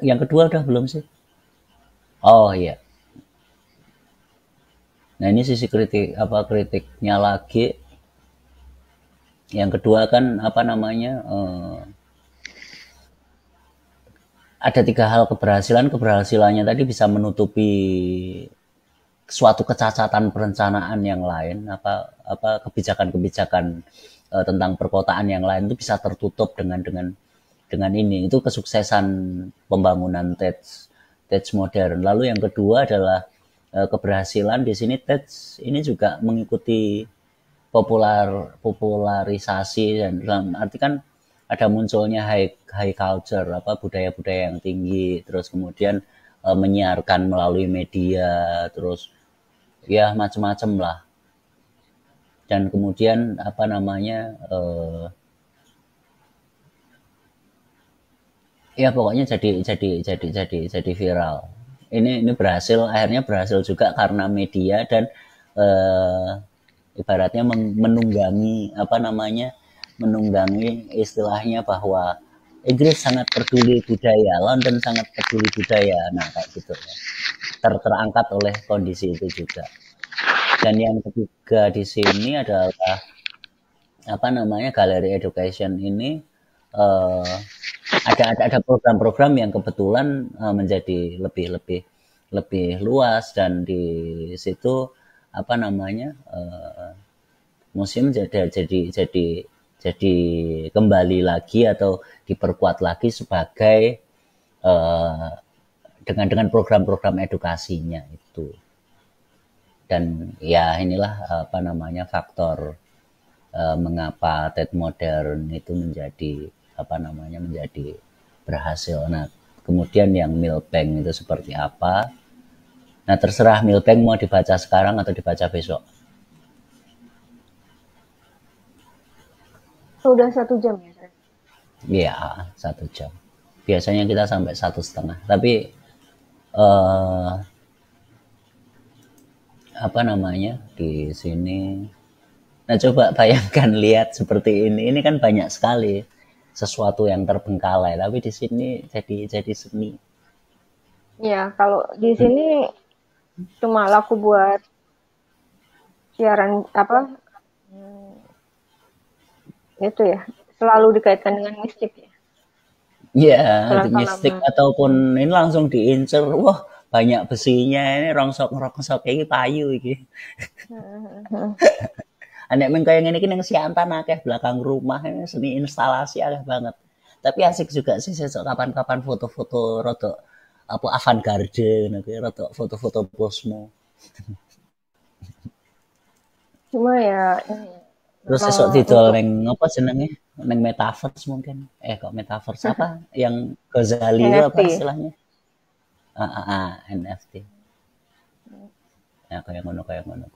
S1: Yang kedua udah belum sih? Oh iya. Nah ini sisi kritiknya lagi. Yang kedua kan apa namanya? Ada 3 hal keberhasilannya tadi bisa menutupi suatu kecacatan perencanaan yang lain apa kebijakan-kebijakan tentang perkotaan yang lain itu bisa tertutup dengan ini itu kesuksesan pembangunan TEDx modern. Lalu yang kedua adalah keberhasilan di sini TEDx ini juga mengikuti popularisasi dan dalam arti kan ada munculnya high culture apa budaya-budaya yang tinggi terus kemudian menyiarkan melalui media terus ya macam-macam lah dan kemudian apa namanya ya pokoknya jadi viral ini akhirnya berhasil juga karena media dan ibaratnya menunggangi apa namanya menunggangi istilahnya bahwa Inggris sangat peduli budaya, London sangat peduli budaya, nah kayak gitu ya. Terangkat oleh kondisi itu juga. Dan yang ketiga di sini adalah apa namanya Galeri Education ini ada program-program yang kebetulan menjadi lebih luas dan di situ apa namanya museum jadi kembali lagi atau diperkuat lagi sebagai dengan program-program edukasinya itu. Dan ya inilah apa namanya faktor mengapa TED modern itu menjadi apa namanya menjadi berhasil. Nah, kemudian yang Milbank itu seperti apa? Nah, terserah Milbank mau dibaca sekarang atau dibaca besok.
S2: Sudah 1 jam ya?
S1: Iya, 1 jam. Biasanya kita sampai 1,5. Tapi apa namanya di sini? Nah, coba bayangkan lihat seperti ini. Ini kan banyak sekali sesuatu yang terbengkalai, tapi di sini jadi seni.
S2: Ya, kalau di sini cuma laku buat siaran apa itu ya selalu dikaitkan dengan mistik ya.
S1: Iya, mistik ataupun ini langsung diincer. Wah, banyak besinya ini rongsok ini payu iki. Anek meng kaya ngene iki ning Siantan akeh belakang rumah ini seni instalasi akeh banget. Tapi asik juga sih sesuk kapan-kapan foto-foto rodok apa avant-garde ngono kuwi, rodok foto-foto posmo.
S2: Cuma ya ini
S1: Terus
S2: memang
S1: sesuk didol
S2: untuk
S1: ning apa jenenge? Ning metaverse mungkin. Kok metaverse apa? Yang Gozali itu apa
S2: NFT.
S1: istilahnya? NFT. Ya kayak ngono kayak ngono.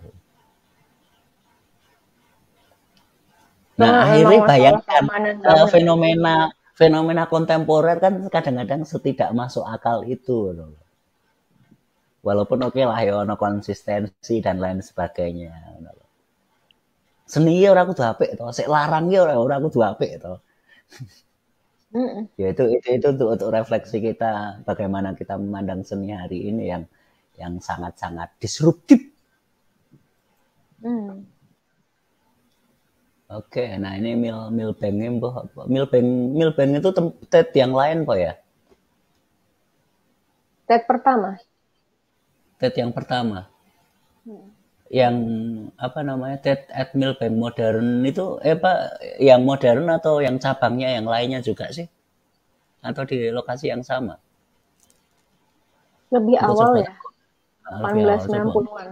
S1: Nah,
S2: Cuma memang
S1: akhirnya
S2: masalah
S1: bayangkan
S2: keamanan banget.
S1: fenomena fenomena kontemporer kan kadang-kadang setidak masuk akal itu loh. Walaupun oke lah ya ono konsistensi dan lain sebagainya. Seni ya ora kudu apik to, sik larang ya ora kudu apik to.
S2: Mm-mm.
S1: Ya itu untuk refleksi kita bagaimana kita memandang seni hari ini yang sangat-sangat disruptif.
S2: Hmm.
S1: Oke, nah ini Milbank ini Milbank itu TED yang lain kok ya?
S2: Tab pertama.
S1: TED yang pertama.
S2: Hmm.
S1: Yang apa namanya TED at Milbank modern itu Pak yang modern atau yang cabangnya yang lainnya juga sih? Atau di lokasi yang sama?
S2: Lebih
S1: Kita
S2: awal
S1: coba
S2: ya,
S1: lebih awal coba.
S2: 1890-an.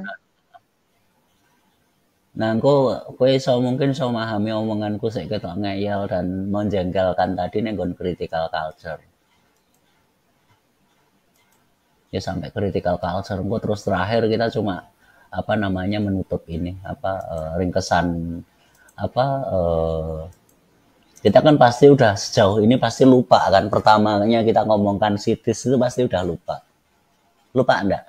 S1: Nah, kowe iso mungkin iso memahami omonganku sik ketok ngeyel dan menjengkelkan tadi ning nggon critical culture. Ya sampai critical culture engko terus terakhir kita cuma apa namanya menutup ini apa ringkesan apa kita kan pasti udah sejauh ini pasti lupa kan pertamanya kita ngomongkan sitis itu pasti udah lupa enggak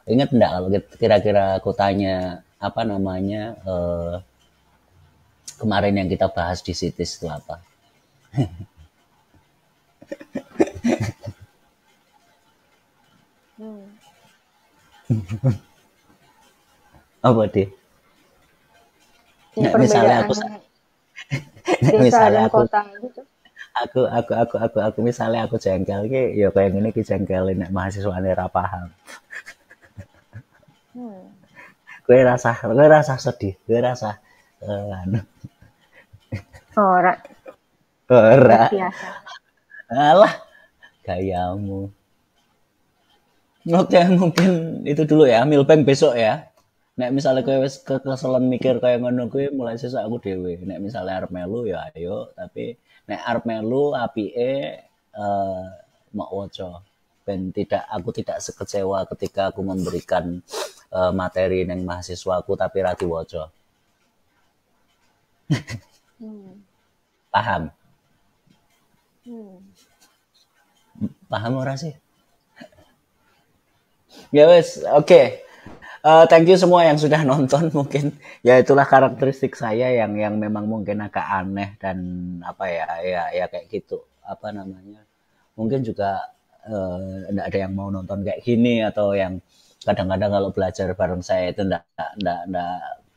S1: ingat enggak kalau kira-kira aku tanya apa namanya kemarin yang kita bahas di sitis itu apa apa deh
S2: Ya,
S1: misalnya
S2: perbedaan
S1: aku
S2: desa
S1: misalnya
S2: dan
S1: aku
S2: kota gitu.
S1: aku misalnya aku jengkel ki ya kayak gini ki jengkelin nek mahasiswane ra paham.
S2: Hmm.
S1: Kowe rasa sedih, kowe rasa anu
S2: Ora,
S1: ora.
S2: biasa.
S1: Alah gayamu. Oke, mungkin itu dulu ya, Milbank besok ya. Nek misalnya kowe wis kekeselan mikir kaya ngono kuwi mulai sesuk aku dhewe. Nek misalnya arep melu ya ayo, tapi nek arep melu apike mak waca. Ben tidak aku tidak sekecewa ketika aku memberikan materi ning mahasiswaku tapi ra diwaca.
S2: Hmm.
S1: Paham?
S2: Hmm.
S1: Paham ora sih? Ya wes, oke. Thank you semua yang sudah nonton mungkin ya itulah karakteristik saya yang memang mungkin agak aneh dan apa ya kayak gitu apa namanya mungkin juga enggak ada yang mau nonton kayak gini atau yang kadang-kadang kalau belajar bareng saya itu enggak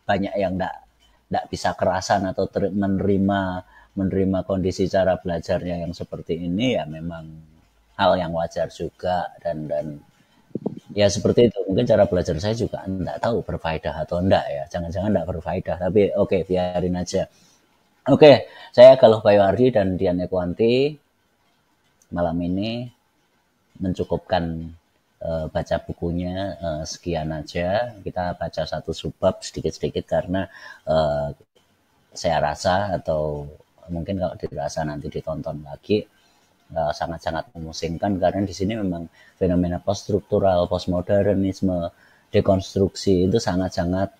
S1: banyak yang enggak bisa kerasan atau menerima kondisi cara belajarnya yang seperti ini ya memang hal yang wajar juga dan ya seperti itu mungkin cara belajar saya juga enggak tahu berfaedah atau enggak ya jangan-jangan enggak berfaedah tapi oke, biarin aja oke, saya Galuh Bayu Ardi dan Dian Ekwanti malam ini mencukupkan baca bukunya sekian aja kita baca satu subbab sedikit-sedikit karena saya rasa atau mungkin kalau dirasa nanti ditonton lagi sangat-sangat memusingkan karena di sini memang fenomena poststruktural, postmodernisme, dekonstruksi itu sangat-sangat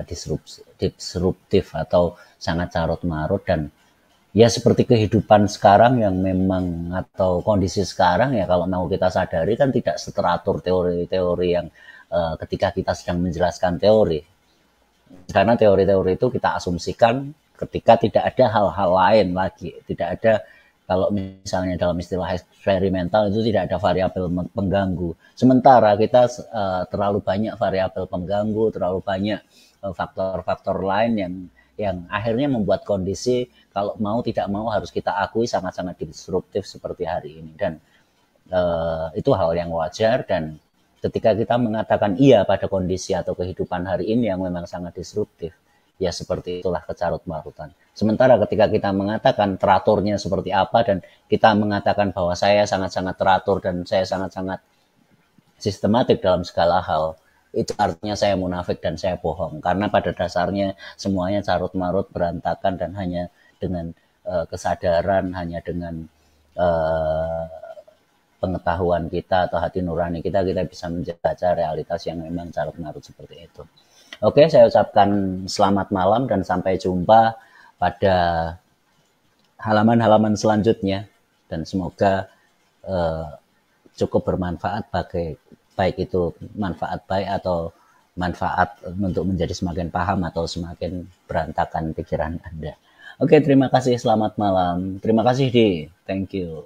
S1: disruptif atau sangat carut marut dan ya seperti kehidupan sekarang yang memang atau kondisi sekarang ya kalau mau kita sadari kan tidak seteratur teori-teori yang ketika kita sedang menjelaskan teori karena teori-teori itu kita asumsikan ketika tidak ada hal-hal lain lagi tidak ada kalau misalnya dalam istilah eksperimental itu tidak ada variabel pengganggu. Sementara kita terlalu banyak variabel pengganggu, terlalu banyak faktor-faktor lain yang akhirnya membuat kondisi kalau mau tidak mau harus kita akui sangat-sangat disruptif seperti hari ini. Dan itu hal yang wajar dan ketika kita mengatakan iya pada kondisi atau kehidupan hari ini yang memang sangat disruptif, ya seperti itulah kecarut-marutan. Sementara ketika kita mengatakan teraturnya seperti apa dan kita mengatakan bahwa saya sangat-sangat teratur dan saya sangat-sangat sistematik dalam segala hal, itu artinya saya munafik dan saya bohong. Karena pada dasarnya semuanya carut-marut, berantakan, dan hanya dengan kesadaran, hanya dengan uh, pengetahuan kita atau hati nurani kita, kita bisa membaca realitas yang memang carut-marut seperti itu. Oke, saya ucapkan selamat malam dan sampai jumpa pada halaman-halaman selanjutnya, dan semoga cukup bermanfaat bagi baik itu manfaat baik atau manfaat untuk menjadi semakin paham atau semakin berantakan pikiran Anda. Oke, terima kasih, selamat malam. Terima kasih, Di. Thank you.